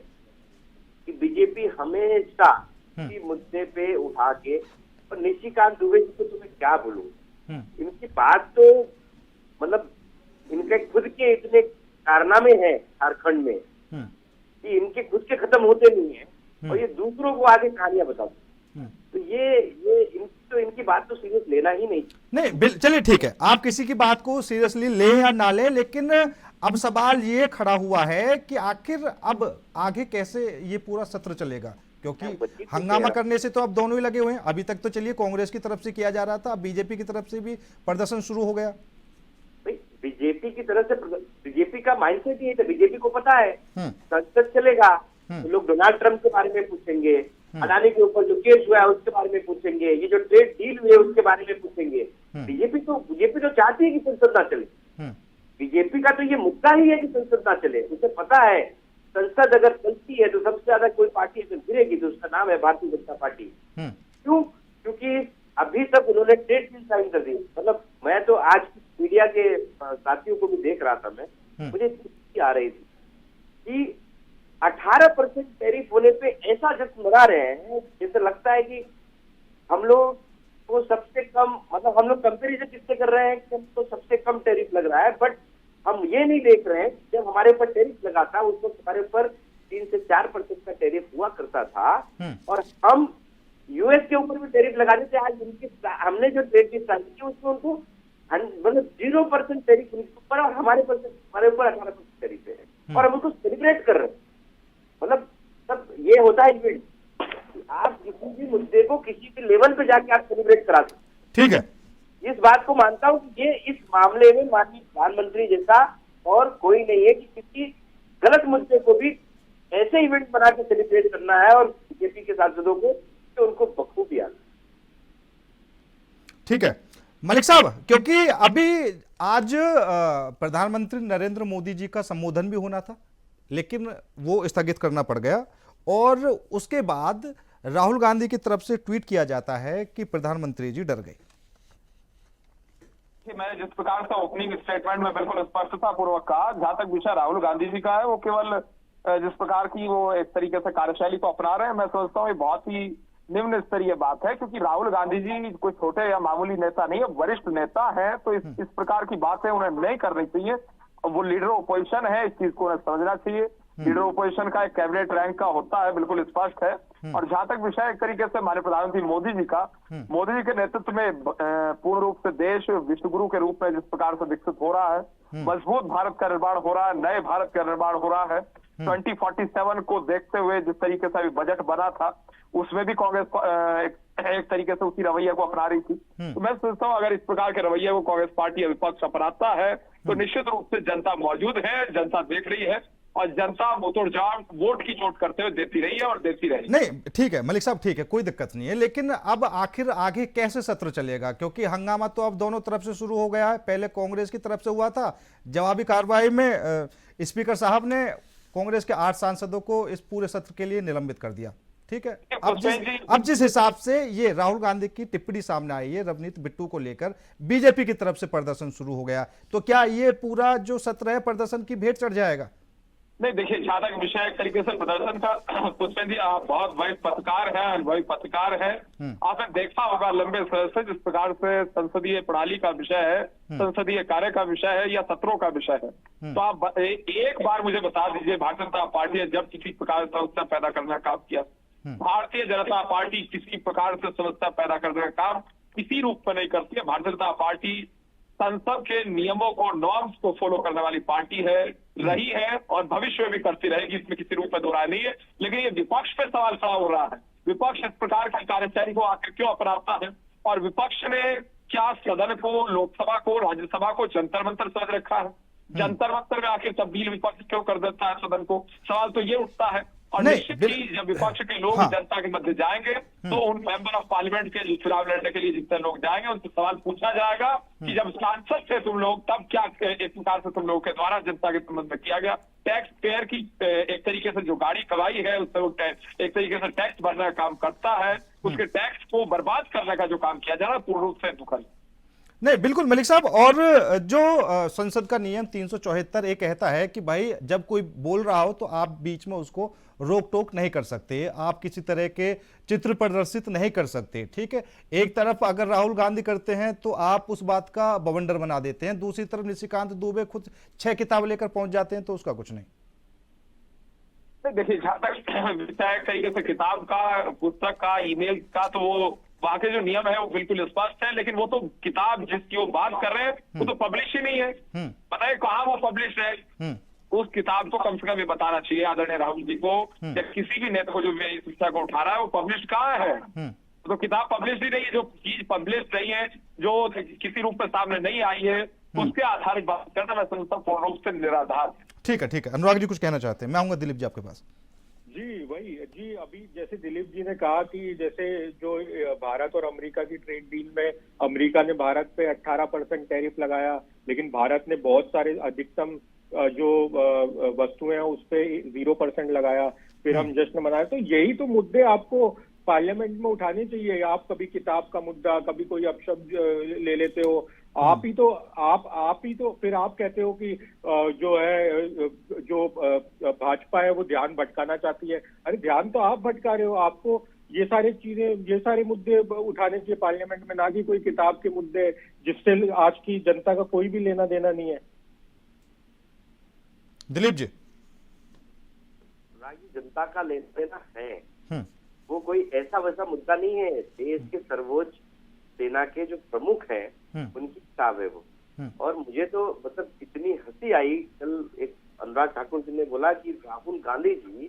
कि बीजेपी हमेशा इसी मुद्दे पे उठा के, और निशिकांत दुबे जी को तो मैं क्या बोलूं, इनकी बात तो मतलब इनके खुद के इतने कारनामे हैं झारखंड में कि इनके खुद के खत्म होते नहीं है, और ये दूसरों को आगे कहानियां बताते। तो ये इनकी बात तो सीरियस लेना ही नहीं। चलिए ठीक है, आप किसी की बात को सीरियसली ले या ना ले, लेकिन अब सवाल ये खड़ा हुआ है कि आखिर अब आगे कैसे ये पूरा सत्र चलेगा, क्योंकि हंगामा करने से तो अब दोनों ही लगे हुए हैं। अभी तक तो चलिए कांग्रेस की तरफ से किया जा रहा था, अब बीजेपी की तरफ से भी प्रदर्शन शुरू हो गया। बीजेपी की तरफ से, बीजेपी का माइंडसेट ये था, बीजेपी को पता है संसद चलेगा तो लोग डोनाल्ड ट्रंप के बारे में पूछेंगे, अडानी के ऊपर जो केस हुआ है उसके बारे में पूछेंगे, ये जो ट्रेड डील हुई है उसके बारे में पूछेंगे। बीजेपी तो चाहती है कि संसद ना चले। बीजेपी का तो ये मुद्दा ही है कि संसद ना चले। उसे पता है संसद अगर चलती है तो सबसे ज्यादा कोई पार्टी अगर गिरेगी तो उसका नाम है भारतीय जनता पार्टी। क्यों? क्योंकि अभी तक उन्होंने ट्रेड डील साइन कर दी। मतलब मैं तो आज मीडिया के साथियों को भी देख रहा था, मैं मुझे खुशी आ रही थी कि 18% टैरिफ होने पे ऐसा जश्न मना रहे हैं जैसे लगता है कि हम लोग को सबसे कम, मतलब हम लोग कंपेरिजन किससे कर रहे हैं कि हमको सबसे कम टैरिफ लग रहा है, बट हम ये नहीं देख रहे हैं जब हमारे ऊपर टैरिफ लगा था उस वक्त हमारे ऊपर 3 से 4% का टैरिफ हुआ करता था, और हम यूएस के ऊपर भी टैरिफ लगा देते। आज हमने जो ट्रेड डील साइन की उसमें उनको मतलब 0% टैरिफ उनके ऊपर, और हमारे ऊपर 18% टैरिफ है, और हम उसको सेलिब्रेट कर रहे हैं। मतलब सब ये होता है इवेंट, आप किसी भी मुद्दे को किसी भी लेवल पे जाके आप सेलिब्रेट करा सकते। ठीक है, इस बात को मानता हूं कि ये इस मामले में माननीय प्रधानमंत्री जैसा और कोई नहीं है कि किसी गलत मुद्दे को भी ऐसे इवेंट बना के सेलिब्रेट करना है, और बीजेपी के सांसदों को तो उनको बखूबी आता। ठीक है मलिक साहब, क्योंकि अभी आज प्रधानमंत्री नरेंद्र मोदी जी का संबोधन भी होना था, लेकिन वो स्थगित करना पड़ गया, और उसके बाद राहुल गांधी की तरफ से ट्वीट किया जाता है कि प्रधानमंत्री जी डर गए। मैंने जिस प्रकार से ओपनिंग स्टेटमेंट में बिल्कुल स्पष्टता पूर्वक कहा, जहां तक विषय राहुल गांधी जी का है, वो केवल जिस प्रकार की वो एक तरीके से कार्यशैली को अपना रहे हैं, मैं समझता हूँ ये बहुत ही निम्न स्तरीय बात है, क्योंकि राहुल गांधी जी कोई छोटे या मामूली नेता नहीं है, वरिष्ठ नेता है। तो इस प्रकार की बातें उन्हें नहीं करनी चाहिए। वो लीडर ओपोजिशन है, इस चीज को उन्हें समझना चाहिए। लीडर ओपोजिशन का एक कैबिनेट रैंक का होता है, बिल्कुल स्पष्ट है। और जहां तक विषय एक तरीके से माननीय प्रधानमंत्री मोदी जी का, मोदी जी के नेतृत्व में पूर्ण रूप से देश विश्वगुरु के रूप में जिस प्रकार से विकसित हो रहा है, मजबूत भारत का निर्माण हो रहा है, नए भारत का निर्माण हो रहा है। 2047 को देखते हुए जिस तरीके से अभी बजट बना था, उसमें भी कांग्रेस एक तरीके से उसी रवैये को अपना रही थी। तो मैं सोचता हूँ अगर इस प्रकार के रवैये को कांग्रेस पार्टी या विपक्ष अपनाता है तो निश्चित रूप से जनता मौजूद है, जनता देख रही है, और जनता मुतोड़जाड़ वोट की चोट करते हुए देती रही है और देती रहेगी। नहीं, ठीक है मलिक साहब, ठीक है, कोई दिक्कत नहीं है, लेकिन अब आखिर आगे कैसे सत्र चलेगा? क्योंकि हंगामा तो अब दोनों तरफ से शुरू हो गया है। पहले कांग्रेस की तरफ से हुआ था, जवाबी कार्रवाई में स्पीकर साहब ने कांग्रेस के 8 सांसदों को इस पूरे सत्र के लिए निलंबित कर दिया। ठीक है, अब जिस हिसाब से ये राहुल गांधी की टिप्पणी सामने आई है रवनीत बिट्टू को लेकर, बीजेपी की तरफ से प्रदर्शन शुरू हो गया, तो क्या ये पूरा जो सत्र है प्रदर्शन की भेंट चढ़ जाएगा? नहीं, देखिए, जहां तक विषय एक तरीके से प्रदर्शन का, पुष्पेंद्र जी आप बहुत बड़े पत्रकार हैं, अनुभवी पत्रकार हैं। आपने देखा होगा लंबे समय से जिस प्रकार से संसदीय प्रणाली का विषय है, संसदीय कार्य का विषय है या सत्रों का विषय है, तो आप एक बार मुझे बता दीजिए, भारतीय जनता पार्टी ने जब किसी प्रकार से समस्या पैदा करने का काम किया, भारतीय जनता पार्टी किसी प्रकार से समस्या पैदा करने का काम किसी रूप में नहीं करती है। भारतीय जनता पार्टी संसद के नियमों को, नॉर्म्स को फॉलो करने वाली पार्टी है, रही है और भविष्य में भी करती रहेगी, इसमें किसी रूप में दो राय नहीं है। लेकिन ये विपक्ष पे सवाल खड़ा हो रहा है, विपक्ष इस प्रकार की कार्यशैली को आखिर क्यों अपनाता है, और विपक्ष ने क्या सदन को, लोकसभा को, राज्यसभा को जंतर मंतर समझ रखा है? जंतर मंतर में आखिर तब्दील विपक्ष क्यों कर देता है सदन को? सवाल तो ये उठता है। और निश्चित ही जब विपक्ष के लोग जनता के मध्य जाएंगे तो उन मेंबर ऑफ पार्लियामेंट के जो चुनाव लड़ने के लिए जितने लोग जाएंगे उनसे सवाल पूछा जाएगा कि जब सांसद थे तुम लोग, तब क्या एक प्रकार से तुम लोगों के द्वारा जनता के संबंध में किया गया? टैक्स पेयर की एक तरीके से जो गाड़ी कमाई है उससे वो एक तरीके से टैक्स भरने का काम करता है, उसके टैक्स को बर्बाद करने का जो काम किया जा रहा है पूर्ण रूप से दुखद। नहीं, बिल्कुल मलिक साहब, और जो संसद का नियम 374 ये कहता है कि भाई जब कोई बोल रहा हो तो आप बीच में उसको रोक टोक नहीं कर सकते, आप किसी तरह के चित्र प्रदर्शित नहीं कर सकते। ठीक है, एक तरफ अगर राहुल गांधी करते हैं तो आप उस बात का बवंडर बना देते हैं, दूसरी तरफ निशिकांत दुबे खुद 6 किताब लेकर पहुंच जाते हैं तो उसका कुछ नहीं। देखिए, जहां तक तरीके से किताब का, पुस्तक का, ईमेल का, तो वो वहां के जो नियम है वो बिल्कुल स्पष्ट है। लेकिन वो तो किताब जिसकी वो बात कर रहे हैं वो तो पब्लिश ही नहीं है। बताइए कहाँ वो पब्लिश है? उस किताब को कम से कम ये बताना चाहिए आदरणीय राहुल जी को या किसी भी नेता को जो इस विषय को उठा रहा है वो पब्लिश कहाँ है? तो किताब पब्लिश ही नहीं है। जो चीज पब्लिश नहीं है, जो किसी रूप में सामने नहीं आई है, उसके आधारित बात करना मैं समझता हूँ पूर्ण रूप से निराधार। ठीक है, ठीक है, अनुराग जी कुछ कहना चाहते हैं? मैं आऊंगा दिलीप जी आपके पास। जी वही जी, अभी जैसे दिलीप जी ने कहा कि जैसे जो भारत और अमेरिका की ट्रेड डील में अमेरिका ने भारत पे 18% टैरिफ लगाया, लेकिन भारत ने बहुत सारे अधिकतम जो वस्तुएं हैं उस पे 0% लगाया, फिर हम जश्न मनाए। तो यही तो मुद्दे आपको पार्लियामेंट में उठाने चाहिए। आप कभी किताब का मुद्दा, कभी कोई अपशब्द ले लेते हो, आप ही तो फिर आप कहते हो कि जो है जो भाजपा है वो ध्यान भटकाना चाहती है। अरे ध्यान तो आप भटका रहे हो। आपको ये सारे मुद्दे उठाने चाहिए पार्लियामेंट में, ना कि कोई किताब के मुद्दे जिससे आज की जनता का कोई भी लेना देना नहीं है। दिलीप जी, जनता का लेना देना है, वो कोई ऐसा वैसा मुद्दा नहीं है। देश के सर्वोच्च सेना के जो प्रमुख हैं उनकी किताब है वो। और मुझे तो मतलब इतनी हंसी आई, कल एक अनुराग ठाकुर जी ने बोला कि राहुल गांधी जी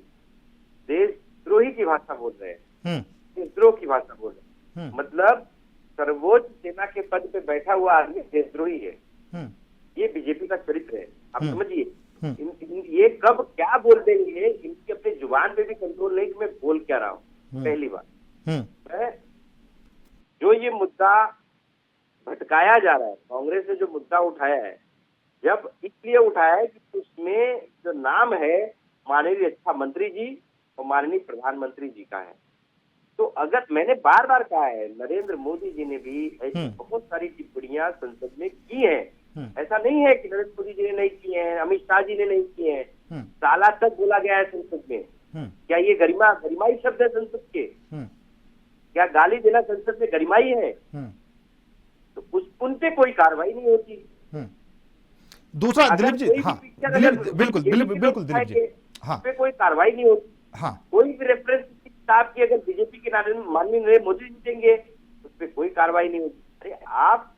देशद्रोही की भाषा बोल रहे हैं, देशद्रोह की भाषा बोल रहे हैं। मतलब सर्वोच्च सेना के पद पे बैठा हुआ आदमी देशद्रोही है, ये बीजेपी का चरित्र है। आप समझिए ये कब क्या बोल देंगे, इनकी अपने जुबान पे भी कंट्रोल नहीं कि मैं बोल क्या रहा हूँ। पहली बात, जो ये मुद्दा भटकाया जा रहा है, कांग्रेस ने जो मुद्दा उठाया है, जब इसलिए उठाया है कि उसमें जो नाम है माननीय रक्षा मंत्री जी और माननीय प्रधानमंत्री जी का है। तो अगर मैंने बार बार कहा है, नरेंद्र मोदी जी ने भी ऐसी बहुत सारी टिप्पणियां संसद में की हैं। ऐसा नहीं है कि नरेंद्र मोदी जी ने नहीं किए हैं, अमित शाह जी ने नहीं किए हैं। साला तक बोला गया है संसद में। क्या ये गरिमाई शब्द है संसद के? क्या गाली देना संसद में गरिमाई है? तो उन पे कोई कार्रवाई नहीं होती। दूसरा अगर दिलीप जी, कोई भी हाँ पिक्चर दिलीप, अगर बिल्कुल बीजेपी बिल्कुल के दिलीप जी, हाँ उस पे कोई कार्रवाई नहीं होती। हाँ कोई भी रेफरेंस किताब की अगर बीजेपी के नारे में माननीय नरेंद्र मोदी जी देंगे उस पर कोई कार्रवाई नहीं होती। अरे आप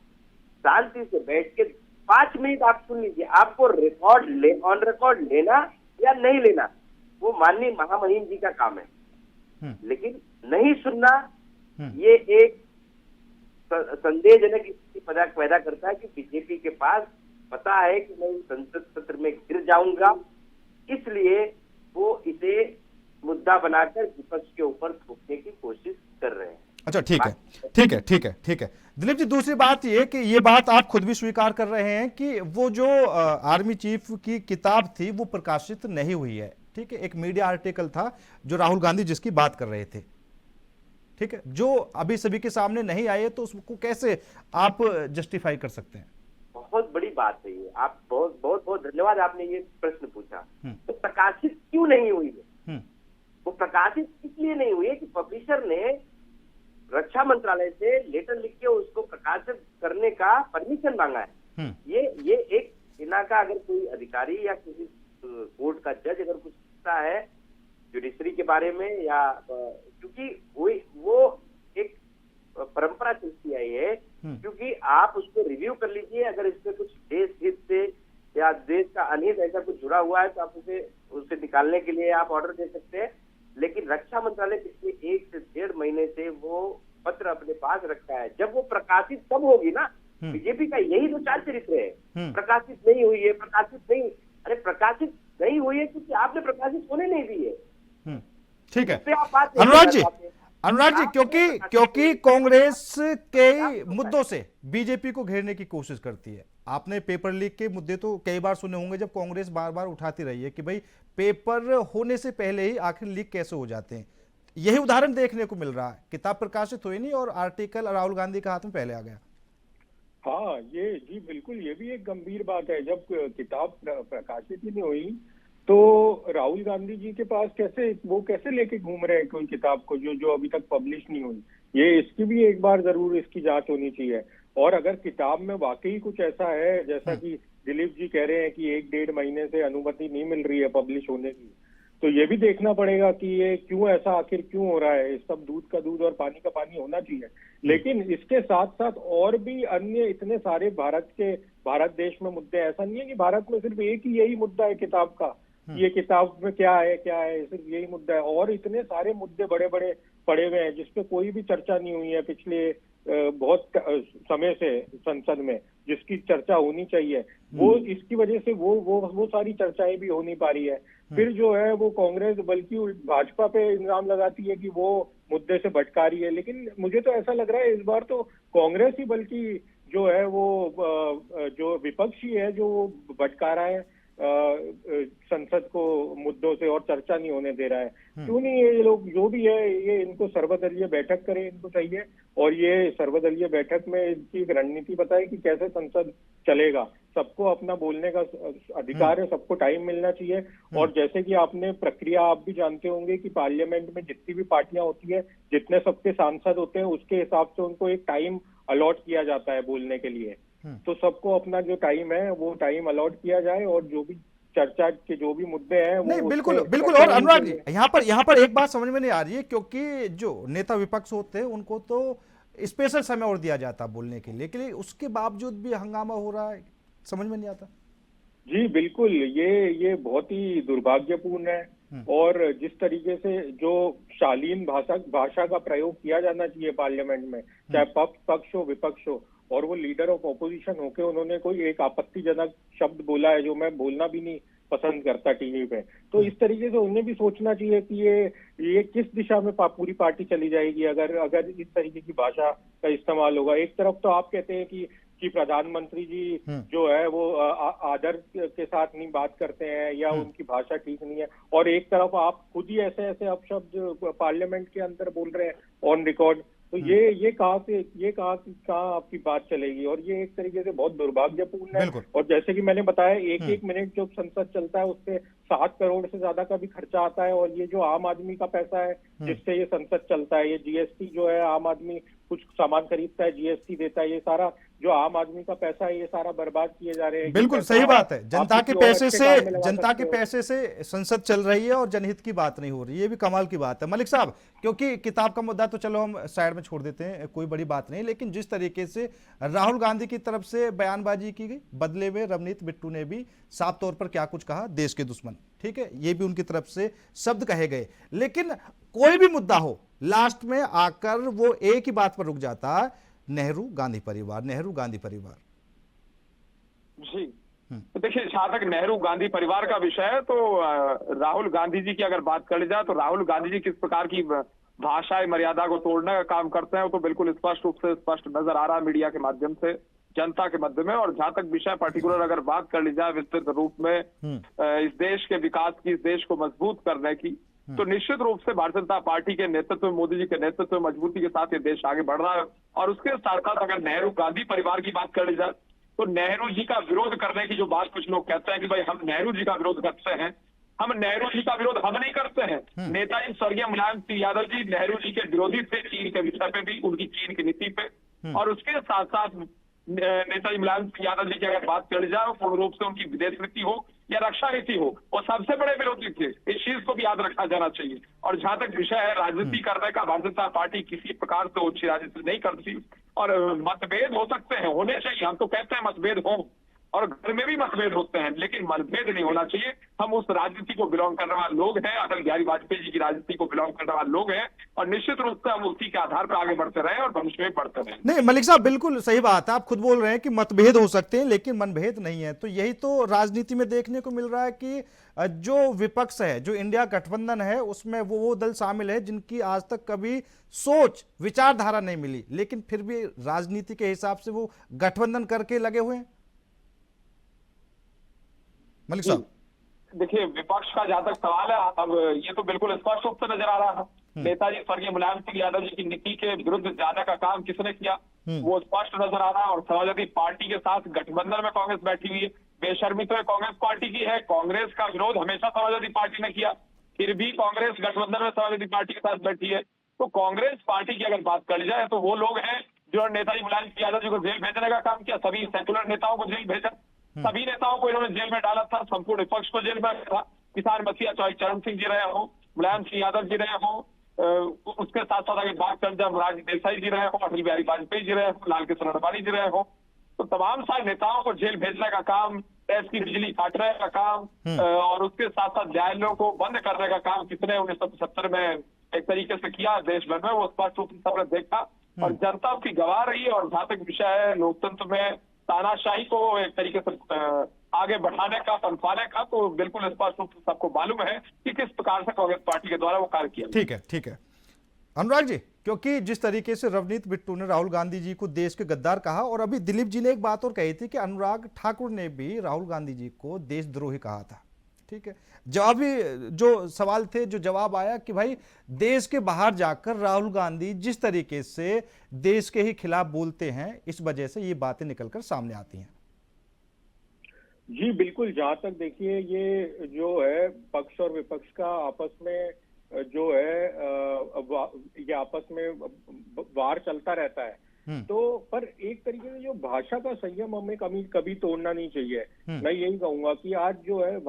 शांति से बैठ के 5 मिनट आप सुन लीजिए, आपको ऑन रिकॉर्ड लेना या नहीं लेना वो माननीय महामहिम जी का काम है, लेकिन नहीं सुनना ये एक संदेहजनक स्थिति पैदा करता है कि बीजेपी के पास पता है कि मैं संसद सत्र में गिर जाऊंगा, इसलिए वो इसे मुद्दा बनाकर विपक्ष के ऊपर थोपने की कोशिश कर रहे हैं। अच्छा ठीक है दिलीप जी, दूसरी बात ये कि ये बात आप खुद भी स्वीकार कर रहे हैं कि वो जो आर्मी चीफ की किताब थी वो प्रकाशित नहीं हुई है, ठीक है, एक मीडिया आर्टिकल था जो राहुल गांधी जिसकी बात कर रहे थे, ठीक है, जो अभी सभी के सामने नहीं आए, तो उसको कैसे आप जस्टिफाई कर सकते हैं? बहुत बड़ी बात है ये, आप बहुत बहुत बहुत धन्यवाद, आपने ये प्रश्न पूछा। तो प्रकाशित क्यों नहीं हुई है? वो प्रकाशित इसलिए नहीं हुई है कि पब्लिशर ने रक्षा मंत्रालय से लेटर लिख के उसको प्रकाशित करने का परमिशन मांगा है। ये एक सेना का अगर कोई अधिकारी या किसी कोर्ट का जज अगर कुछ पूछता है जुडिशरी के बारे में, या क्योंकि वो एक परंपरा चलती आई है, क्योंकि आप उसको रिव्यू कर लीजिए, अगर इसमें कुछ देश हित से या देश का अनहित ऐसा कुछ जुड़ा हुआ है तो आप उसे निकालने के लिए आप ऑर्डर दे सकते हैं। लेकिन रक्षा मंत्रालय पिछले 1 से 1.5 महीने से वो पत्र अपने पास रखा है। जब वो प्रकाशित तब होगी ना, बीजेपी का यही तो चार चरित्र है, प्रकाशित नहीं हुई है, प्रकाशित नहीं, अरे प्रकाशित नहीं हुई है क्योंकि आपने प्रकाशित होने नहीं दी है। ठीक है आप अनुराग जी, क्योंकि कांग्रेस के मुद्दों से बीजेपी को घेरने की कोशिश करती है। आपने पेपर लीक के मुद्दे तो कई बार सुने होंगे, जब कांग्रेस बार बार उठाती रही है कि भाई पेपर होने से पहले ही आखिर लीक कैसे हो जाते हैं। यही उदाहरण देखने को मिल रहा है, किताब प्रकाशित हुई नहीं और आर्टिकल राहुल गांधी के हाथ में पहले आ गया। हाँ, ये जी बिल्कुल, ये भी एक गंभीर बात है। जब किताब प्रकाशित ही नहीं हुई तो राहुल गांधी जी के पास कैसे लेके घूम रहे हैं कोई किताब को जो अभी तक पब्लिश नहीं हुई। ये इसकी भी एक बार जरूर इसकी जांच होनी चाहिए। और अगर किताब में वाकई कुछ ऐसा है जैसा कि दिलीप जी कह रहे हैं कि 1-1.5 महीने से अनुमति नहीं मिल रही है पब्लिश होने की, तो ये भी देखना पड़ेगा कि ये क्यों ऐसा आखिर क्यों हो रहा है। इस सब दूध का दूध और पानी का पानी होना चाहिए। लेकिन इसके साथ साथ और भी अन्य इतने सारे भारत देश में मुद्दे, ऐसा नहीं है कि भारत में सिर्फ एक ही यही मुद्दा है किताब का, ये किताब में क्या है सिर्फ यही मुद्दा है। और इतने सारे मुद्दे बड़े बड़े पड़े हुए हैं जिसपे कोई भी चर्चा नहीं हुई है पिछले बहुत समय से संसद में, जिसकी चर्चा होनी चाहिए। वो इसकी वजह से वो सारी चर्चाएं भी हो नहीं पा रही है। फिर जो है वो कांग्रेस बल्कि भाजपा पे इल्जाम लगाती है कि वो मुद्दे से भटका रही है। लेकिन मुझे तो ऐसा लग रहा है इस बार तो कांग्रेस ही बल्कि जो है वो जो विपक्षी है जो भटका रहा है संसद को मुद्दों से, और चर्चा नहीं होने दे रहा है। क्यों नहीं ये लोग जो भी है ये इनको सर्वदलीय बैठक करें, इनको चाहिए, और ये सर्वदलीय बैठक में इनकी एक रणनीति बताए कि कैसे संसद चलेगा। सबको अपना बोलने का अधिकार है, सबको टाइम मिलना चाहिए। और जैसे कि आपने प्रक्रिया आप भी जानते होंगे कि पार्लियामेंट में जितनी भी पार्टियां होती है, जितने सबके सांसद होते हैं, उसके हिसाब से उनको एक टाइम अलॉट किया जाता है बोलने के लिए। तो सबको अपना जो टाइम है वो टाइम अलॉट किया जाए, और जो भी चर्चा के जो भी मुद्दे हैं वो नहीं, बिल्कुल। और अनुराग जी, यहाँ पर एक बात समझ में नहीं आ रही है, क्योंकि जो नेता विपक्ष होते हैं उनको तो स्पेशल समय और दिया जाता है बोलने के लिए, लेकिन उसके बावजूद भी हंगामा हो रहा है, समझ में नहीं आता। जी बिल्कुल, ये बहुत ही दुर्भाग्यपूर्ण है। और जिस तरीके से जो शालीन भाषा का प्रयोग किया जाना चाहिए पार्लियामेंट में, चाहे पक्ष हो विपक्ष हो, और वो लीडर ऑफ ऑपोजिशन होके उन्होंने कोई एक आपत्तिजनक शब्द बोला है जो मैं बोलना भी नहीं पसंद करता टीवी पे, तो इस तरीके से उन्हें भी सोचना चाहिए कि ये किस दिशा में पूरी पार्टी चली जाएगी अगर इस तरीके की भाषा का इस्तेमाल होगा। एक तरफ तो आप कहते हैं कि प्रधानमंत्री जी जो है वो आदर के साथ नहीं बात करते हैं या उनकी भाषा ठीक नहीं है, और एक तरफ आप खुद ही ऐसे अपशब्द पार्लियामेंट के अंदर बोल रहे हैं ऑन रिकॉर्ड। तो ये कहाँ आपकी बात चलेगी, और ये एक तरीके से बहुत दुर्भाग्यपूर्ण है। बिल्कुल। और जैसे कि मैंने बताया, एक मिनट जो संसद चलता है उससे 7 करोड़ से ज्यादा का भी खर्चा आता है, और ये जो आम आदमी का पैसा है जिससे ये संसद चलता है, ये जीएसटी जो है, आम आदमी कुछ सामान खरीदता है, जीएसटी देता है, ये सारा जो आम आदमी का पैसा है ये सारा बर्बाद किए जा रहे हैं। बिल्कुल सही बात है। जनता के पैसे से संसद चल रही है और जनहित की बात नहीं हो रही, ये भी कमाल की बात है। मलिक साहब, क्योंकि किताब का मुद्दा तो चलो हम साइड में छोड़ देते हैं, कोई बड़ी बात नहीं, लेकिन जिस तरीके से राहुल गांधी की तरफ से बयानबाजी की गई, बदले में रवनीत बिट्टू ने भी साफ तौर पर क्या कुछ कहा, देश के दुश्मन, ठीक है, ये भी उनकी तरफ से शब्द कहे गए। लेकिन कोई भी मुद्दा हो, लास्ट में आकर वो एक ही बात पर रुक जाता है, नेहरू गांधी परिवार, नेहरू गांधी परिवार। जी, तो देखिए, जहां तक नेहरू गांधी परिवार का विषय है, तो राहुल गांधी जी की अगर बात कर ली जाए, तो राहुल गांधी जी किस प्रकार की भाषाई मर्यादा को तोड़ने का काम करते हैं वो तो बिल्कुल स्पष्ट रूप से स्पष्ट नजर आ रहा है मीडिया के माध्यम से, जनता के मध्य में। और जहां तक विषय पर्टिकुलर अगर बात कर ली जाए विस्तृत रूप में इस देश के विकास की, इस देश को मजबूत करने की, तो निश्चित रूप से भारतीय जनता पार्टी के नेतृत्व में, मोदी जी के नेतृत्व में मजबूती के साथ ये देश आगे बढ़ रहा है। और उसके साथ साथ अगर नेहरू गांधी परिवार की बात कर ली जाए, तो नेहरू जी का विरोध करने की जो बात कुछ लोग कहते हैं कि भाई हम नेहरू जी का विरोध करते हैं, हम नेहरू जी का विरोध हम नहीं करते हैं। नेताजी स्वर्गीय मुलायम सिंह यादव जी नेहरू जी के विरोधी थे चीन के विषय पे भी, उनकी चीन की नीति पे। और उसके साथ साथ नेताजी मुलायम सिंह यादव जी की अगर बात कर जाए, पूर्ण रूप से उनकी विदेश नीति हो या रक्षा नीति हो, वो सबसे बड़े विरोधी थे। इस चीज को भी याद रखा जाना चाहिए। और जहां तक विषय है राजनीति करने का, भारतीय जनता पार्टी किसी प्रकार से ओछी राजनीति नहीं करती। और मतभेद हो सकते हैं, होने चाहिए, हम तो कहते हैं मतभेद हो, और घर में भी मतभेद होते हैं, लेकिन मतभेद नहीं होना चाहिए। हम उस राजनीति को बिलोंग करने वाले लोग हैं, अटल बिहारी वाजपेयी जी की राजनीति को बिलोंग करने वाले लोग हैं, और निश्चित रूप से हम उसी के आधार पर आगे बढ़ते रहे और भविष्य में बढ़ते रहे। नहीं मलिक साहब, बिल्कुल सही बात है, आप खुद बोल रहे हैं कि मतभेद हो सकते हैं लेकिन मनभेद नहीं है। तो यही तो राजनीति में देखने को मिल रहा है कि जो विपक्ष है, जो इंडिया गठबंधन है, उसमें वो दल शामिल है जिनकी आज तक कभी सोच विचारधारा नहीं मिली, लेकिन फिर भी राजनीति के हिसाब से वो गठबंधन करके लगे हुए हैं। मलिक साहब, देखिए, विपक्ष का जहां तक सवाल है, अब ये तो बिल्कुल स्पष्ट रूप से नजर आ रहा है। नेताजी स्वर्गीय मुलायम सिंह यादव जी की नीति के विरुद्ध जाने का काम किसने किया, वो स्पष्ट नजर आ रहा है। और समाजवादी पार्टी के साथ गठबंधन में कांग्रेस बैठी हुई है, बेशर्मी तो कांग्रेस पार्टी की है। कांग्रेस का विरोध हमेशा समाजवादी पार्टी ने किया, फिर भी कांग्रेस गठबंधन में समाजवादी पार्टी के साथ बैठी है। तो कांग्रेस पार्टी की अगर बात कर जाए, तो वो लोग हैं जो नेताजी मुलायम सिंह यादव जी को जेल भेजने का काम किया। सभी सेक्युलर नेताओं को जेल भेजा, सभी नेताओं को इन्होंने जेल में डाला था, संपूर्ण विपक्ष को जेल में रखा। किसान मसीहा चाहे चरण सिंह जी रहे हो, मुलायम सिंह यादव जी रहे हो, उसके साथ साथ अगर बात कर जाए मोरारजी देसाई जी रहे हो, अटल बिहारी वाजपेयी जी रहे हो, लाल कृष्ण आडवाणी जी रहे हो, तो तमाम सारे नेताओं को जेल भेजने का काम, टैक्स की बिजली काटने का काम, और उसके साथ साथ न्यायालयों को बंद करने का काम किसने 1970 में एक तरीके से किया देश भर में, वो स्पष्ट रूप से सबने देखा। और जनता उसकी गवाह रही है। और जहां तक विषय है लोकतंत्र में तानाशाही को एक तरीके से आगे बढ़ाने का, पनपाने का, तो बिल्कुल स्पष्ट रूप से सबको मालूम है कि किस प्रकार से कांग्रेस पार्टी के द्वारा वो कार्य किया। ठीक है, ठीक है अनुराग जी, क्योंकि जिस तरीके से रवनीत बिट्टू ने राहुल गांधी जी को देश के गद्दार कहा, और अभी दिलीप जी ने एक बात और कही थी कि अनुराग ठाकुर ने भी राहुल गांधी जी को देशद्रोही कहा था। ठीक है, जवाबी जो सवाल थे, जो जवाब आया कि भाई देश के बाहर जाकर राहुल गांधी जिस तरीके से देश के ही खिलाफ बोलते हैं, इस वजह से ये बातें निकलकर सामने आती हैं। जी बिल्कुल, जहां तक देखिए ये जो है पक्ष और विपक्ष का आपस में जो है ये आपस में वार चलता रहता है। तो पर एक तरीके से जो भाषा का संयम हमें कभी तोड़ना नहीं चाहिए। मैं यही कहूंगा कि आज जो है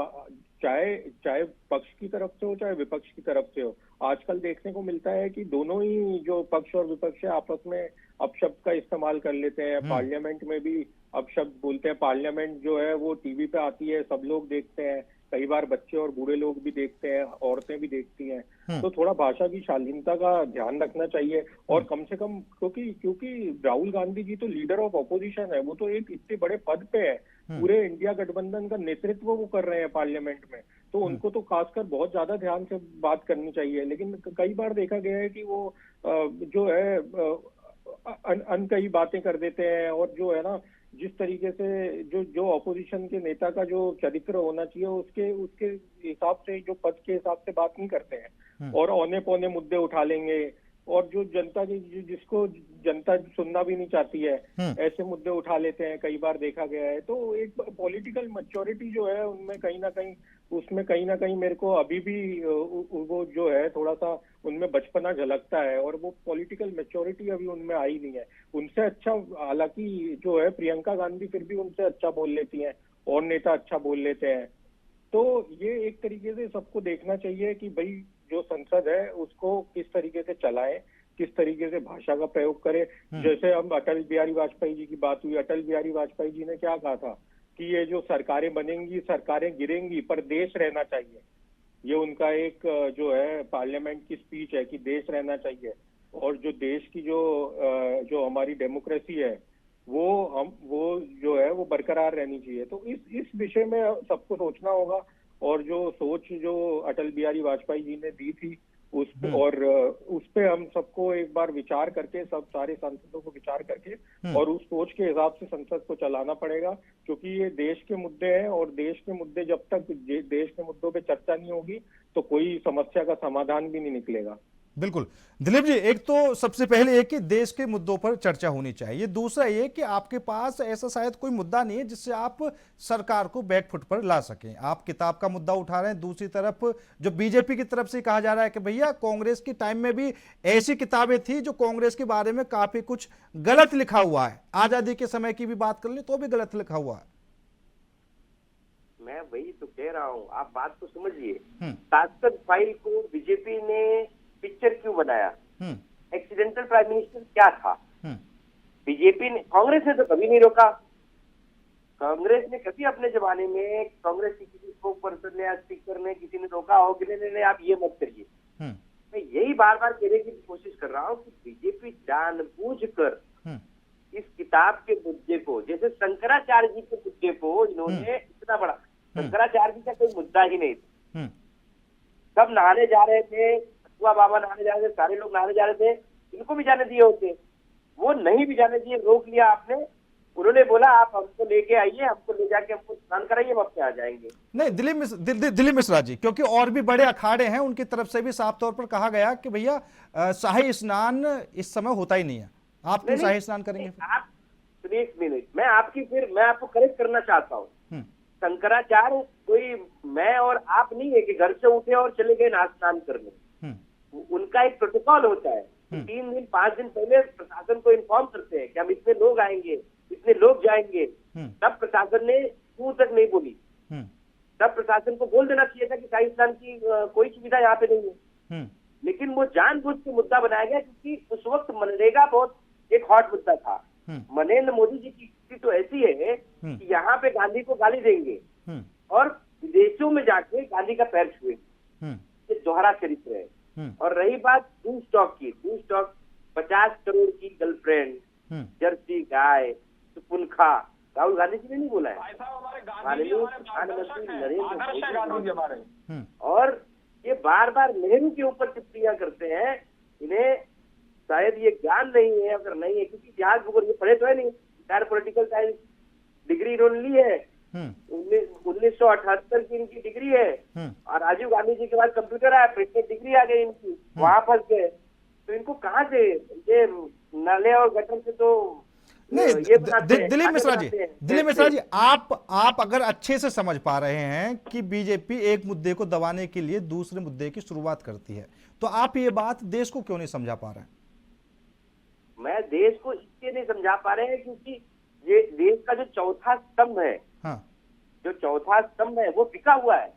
चाहे पक्ष की तरफ से हो चाहे विपक्ष की तरफ से हो, आजकल देखने को मिलता है कि दोनों ही जो पक्ष और विपक्ष है आपस में अपशब्द का इस्तेमाल कर लेते हैं। पार्लियामेंट में भी अपशब्द बोलते हैं। पार्लियामेंट जो है वो टीवी पे आती है, सब लोग देखते हैं, कई बार बच्चे और बूढ़े लोग भी देखते हैं, औरतें भी देखती हैं। तो थोड़ा भाषा की शालीनता का ध्यान रखना चाहिए। और कम से कम क्योंकि राहुल गांधी जी तो लीडर ऑफ ऑपोजिशन है, वो तो एक इतने बड़े पद पे है, पूरे इंडिया गठबंधन का नेतृत्व वो कर रहे हैं पार्लियामेंट में, तो उनको तो खासकर बहुत ज्यादा ध्यान से बात करनी चाहिए। लेकिन कई बार देखा गया है कि वो जो है अनकही बातें कर देते हैं, और जो है ना जिस तरीके से जो ऑपोजिशन के नेता का जो चरित्र होना चाहिए उसके हिसाब से, जो पद के हिसाब से बात नहीं करते हैं, और औने पौने मुद्दे उठा लेंगे। और जो जनता जिसको जनता सुनना भी नहीं चाहती है, ऐसे मुद्दे उठा लेते हैं, कई बार देखा गया है। तो एक पॉलिटिकल मैच्योरिटी जो है उनमें कहीं ना कहीं मेरे को अभी भी वो जो है थोड़ा सा उनमें बचपना झलकता है, और वो पॉलिटिकल मैच्योरिटी अभी उनमें आई नहीं है। उनसे अच्छा, हालांकि जो है प्रियंका गांधी फिर भी उनसे अच्छा बोल लेती हैं, और नेता अच्छा बोल लेते हैं। तो ये एक तरीके से सबको देखना चाहिए कि भाई जो संसद है उसको किस तरीके से चलाएं, किस तरीके से भाषा का प्रयोग करें। जैसे हम अटल बिहारी वाजपेयी जी की बात हुई, अटल बिहारी वाजपेयी जी ने क्या कहा था कि ये जो सरकारें बनेंगी, सरकारें गिरेंगी, पर देश रहना चाहिए। ये उनका एक जो है पार्लियामेंट की स्पीच है कि देश रहना चाहिए, और जो देश की जो हमारी डेमोक्रेसी है वो जो है वो बरकरार रहनी चाहिए। तो इस विषय में सबको सोचना होगा, और जो सोच जो अटल बिहारी वाजपेयी जी ने दी थी उस पे हम सबको एक बार विचार करके, सब सारे सांसदों को विचार करके और उस सोच के हिसाब से संसद को चलाना पड़ेगा, क्योंकि ये देश के मुद्दे हैं, और देश के मुद्दे जब तक देश के मुद्दों पे चर्चा नहीं होगी तो कोई समस्या का समाधान भी नहीं निकलेगा। बिल्कुल दिलीप जी, एक तो सबसे पहले ये कि देश के मुद्दों पर चर्चा होनी चाहिए, दूसरा ये कि आपके पास ऐसा शायद कोई मुद्दा नहीं है जिससे आप सरकार को बैकफुट पर ला सकें। आप किताब का मुद्दा उठा रहे हैं, दूसरी तरफ जो बीजेपी की तरफ से कहा जा रहा है कि भैया कांग्रेस के टाइम में भी ऐसी किताबें थी जो कांग्रेस के बारे में काफी कुछ गलत लिखा हुआ है, आजादी के समय की भी बात कर ले तो भी गलत लिखा हुआ है। मैं वही तो कह रहा हूँ, आप बात को समझिए। सांसद फाइल को बीजेपी ने पिक्चर क्यों बनाया? एक्सीडेंटल प्राइम मिनिस्टर क्या था? बीजेपी ने, कांग्रेस ने तो कभी नहीं रोका। कांग्रेस ने कभी अपने जमाने में कांग्रेस की किसी स्पोक पर्सन ने या स्पीकर ने किसी ने रोका हो कि नहीं आप ये मत करिए? मैं यही बार बार कहने की कोशिश कर रहा हूँ कि बीजेपी जानबूझकर इस किताब के मुद्दे को, जैसे शंकराचार्य जी के मुद्दे को इन्होंने इतना बड़ा, शंकराचार्य जी का कोई मुद्दा ही नहीं था। सब नहाने जा रहे थे, बाबा नहाने जा रहे थे, सारे लोग नहाने जा रहे थे, इनको भी जाने दिए होते, वो नहीं भी जाने दिए, रोक लिया आपने। उन्होंने बोला आप हमको लेके आइए, हमको ले जाके हमको स्नान कराइए, हम अपने आ जाएंगे। नहीं दिलीप मिश्रा जी, क्योंकि और भी बड़े अखाड़े हैं, उनकी तरफ से भी साफ तौर पर कहा गया कि भैया शाही स्नान इस समय होता ही नहीं है, आप क्यों शाही स्नान करेंगे? आप सुनिए एक मिनट, मैं आपको करेक्ट करना चाहता हूँ। शंकराचार्य कोई मैं और आप नहीं है कि घर से उठे और चले गए स्नान करने। उनका एक प्रोटोकॉल होता है, 3 दिन 5 दिन पहले प्रशासन को इन्फॉर्म करते हैं कि हम इतने लोग आएंगे, इतने लोग जाएंगे। तब प्रशासन ने तू तक नहीं बोली, तब प्रशासन को बोल देना चाहिए था कि शाही स्नान की कोई सुविधा यहाँ पे नहीं है। लेकिन वो जानबूझ के मुद्दा बनाया गया, क्योंकि उस वक्त मनरेगा बहुत एक हॉट मुद्दा था। नरेंद्र मोदी जी की स्थिति तो ऐसी है कि यहाँ पे गांधी को गाली देंगे और विदेशों में जाके गांधी का पैर छुएंगे। ये दोहरा चरित्र है। और रही बात डू स्टॉक की, डू स्टॉक 50 करोड़ की गर्लफ्रेंड, जर्सी गाय, पुनखा, राहुल गांधी जी ने नहीं बोला है, माननीय प्रधानमंत्री नरेंद्र मोदी। और ये बार बार नेहरू के ऊपर टिप्पणियां करते हैं। इन्हें शायद ये ज्ञान नहीं है, अगर नहीं है, क्योंकि इतिहास भूगोल ये पढ़े तो है नहीं, पॉलिटिकल साइंस डिग्री इन्होंने ली है, 1978 की इनकी डिग्री है, और राजीव गांधी जी के बाद कंप्यूटर आया, फिर डिग्री आ गई इनकी, वहां फंस गए। तो इनको कहाँ से ये नाले और गटर से तो नहीं। दिलीप मिश्रा जी, आप अगर अच्छे से समझ पा रहे हैं कि बीजेपी एक मुद्दे को दबाने के लिए दूसरे मुद्दे की शुरुआत करती है, तो आप ये बात देश को क्यों नहीं समझा पा रहे हैं? मैं देश को इसलिए नहीं समझा पा रहे हैं क्योंकि ये देश का जो चौथा स्तंभ है, जो चौथा स्तंभ है वो बिका हुआ है।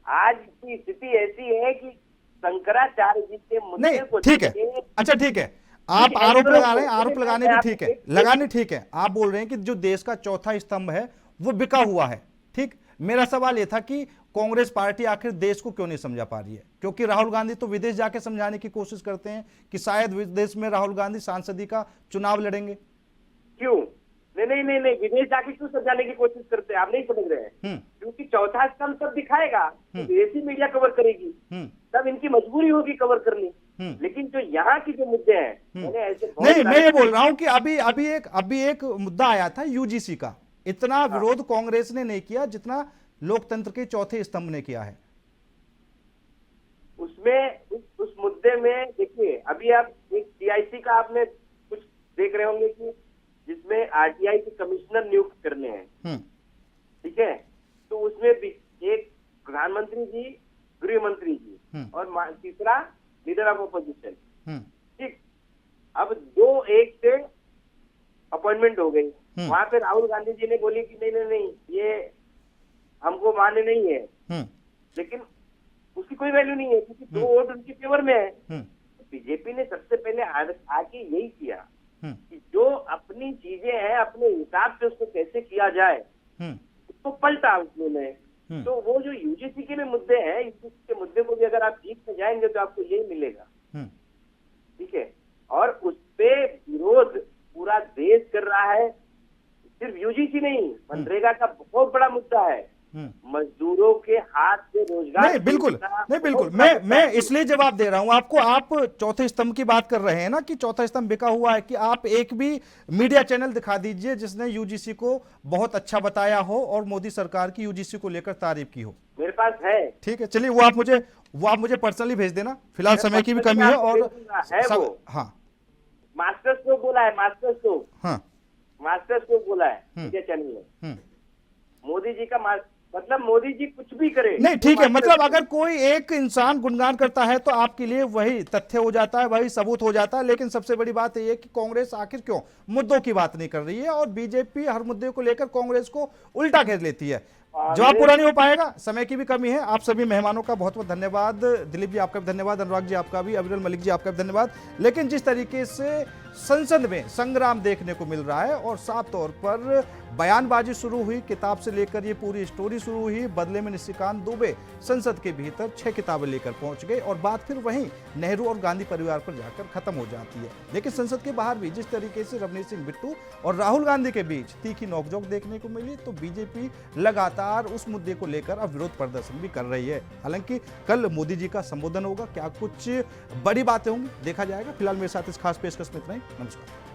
आज की स्थिति ऐसी है कि शंकराचार्य जी के मुद्दे को, ठीक है, अच्छा ठीक है, आप आरोप लगा रहे हैं, आरोप लगाने भी ठीक है, लगाने ठीक है। आप बोल रहे हैं कि जो देश का चौथा स्तंभ है वो बिका हुआ है, ठीक। मेरा सवाल यह था कि कांग्रेस पार्टी आखिर देश को क्यों नहीं समझा पा रही है? क्योंकि राहुल गांधी तो विदेश जाके समझाने की कोशिश करते हैं कि शायद विदेश में राहुल गांधी सांसदी का चुनाव लड़ेंगे। क्यों? नहीं, विदेश जाके क्यों समझाने की कोशिश करते हैं? आप नहीं समझ रहे हैं। क्योंकि चौथा स्तंभ तब दिखाएगा, विदेशी मीडिया कवर करेगी, तब इनकी मजबूरी होगी कवर करनी। लेकिन जो यहाँ की जो मुद्दे हैं, मैंने ऐसे नहीं, मैं ये बोल रहा हूँ कि अभी एक मुद्दा आया था यूजीसी का, इतना विरोध कांग्रेस ने नहीं किया जितना लोकतंत्र के चौथे स्तंभ ने किया है। उसमें उस मुद्दे मुद्दे में देखिए, अभी आप एक CIC का आपने कुछ देख रहे होंगे कि जिसमें RTI के कमिश्नर नियुक्त करने हैं, ठीक है, तो उसमें भी एक प्रधानमंत्री जी, गृह मंत्री जी और तीसरा लीडर ऑफ अपोजिशन, ठीक। अब 2-1 से अपॉइंटमेंट हो गई। वहां पे राहुल गांधी जी ने बोली कि नहीं नहीं नहीं, ये हमको मान्य नहीं है, लेकिन उसकी कोई वैल्यू नहीं है क्योंकि 2 वोट उनके फेवर में है। तो बीजेपी ने सबसे पहले आके यही किया कि जो अपनी चीजें हैं अपने हिसाब से उसको कैसे किया जाए, उसको पलटा उसने। तो वो जो UGC के भी मुद्दे हैं, इसके मुद्दे को भी अगर आप जीत में जाएंगे तो आपको यही मिलेगा, ठीक है। और उस पे विरोध पूरा देश कर रहा है, सिर्फ UGC नहीं, मनरेगा का बहुत बड़ा मुद्दा है, मजदूरों के हाथ से रोजगार। नहीं बिल्कुल, नहीं बिल्कुल, मैं इसलिए जवाब दे रहा हूं आपको। आप चौथे स्तंभ की बात कर रहे हैं ना कि चौथा स्तंभ बिका हुआ है, कि आप एक भी मीडिया चैनल दिखा दीजिए जिसने UGC को बहुत अच्छा बताया हो और मोदी सरकार की UGC को लेकर तारीफ की हो। मेरे पास है, ठीक है, चलिए वो आप मुझे पर्सनली भेज देना, फिलहाल समय की भी कमी है। और हाँ, मास्टर स्ट्रोक बोला है, मास्टर स्ट्रोक, हाँ मास्टर स्ट्रोक बोला है मीडिया चैनल में। मोदी जी का मतलब मोदी जी कुछ भी करे, नहीं ठीक है, मतलब अगर कोई एक इंसान गुणगान करता है तो आपके लिए वही तथ्य हो जाता है, वही सबूत हो जाता है। लेकिन सबसे बड़ी बात यह है कि कांग्रेस आखिर क्यों मुद्दों की बात नहीं कर रही है और बीजेपी हर मुद्दे को लेकर कांग्रेस को उल्टा घेर लेती है। जवाब पूरा नहीं हो पाएगा, समय की भी कमी है। आप सभी मेहमानों का बहुत बहुत धन्यवाद। दिलीप जी आपका भी धन्यवाद, अनुराग जी आपका भी, अविरल मलिक जी आपका भी धन्यवाद। लेकिन जिस तरीके से संसद में संग्राम देखने को मिल रहा है और साफ तौर पर बयानबाजी शुरू हुई, किताब से लेकर ये पूरी स्टोरी शुरू हुई, बदले में निशिकांत दुबे संसद के भीतर 6 किताबें लेकर पहुंच गए और बात फिर वहीं नेहरू और गांधी परिवार पर जाकर खत्म हो जाती है। लेकिन संसद के बाहर भी जिस तरीके से रवनीत सिंह बिट्टू और राहुल गांधी के बीच तीखी नोकझोंक देखने को मिली, तो बीजेपी लगातार उस मुद्दे को लेकर अब विरोध प्रदर्शन भी कर रही है। हालांकि कल मोदी जी का संबोधन होगा, क्या कुछ बड़ी बातें होंगी देखा जाएगा। फिलहाल मेरे साथ इस खास पेशकश में इतना ही। नमस्कार।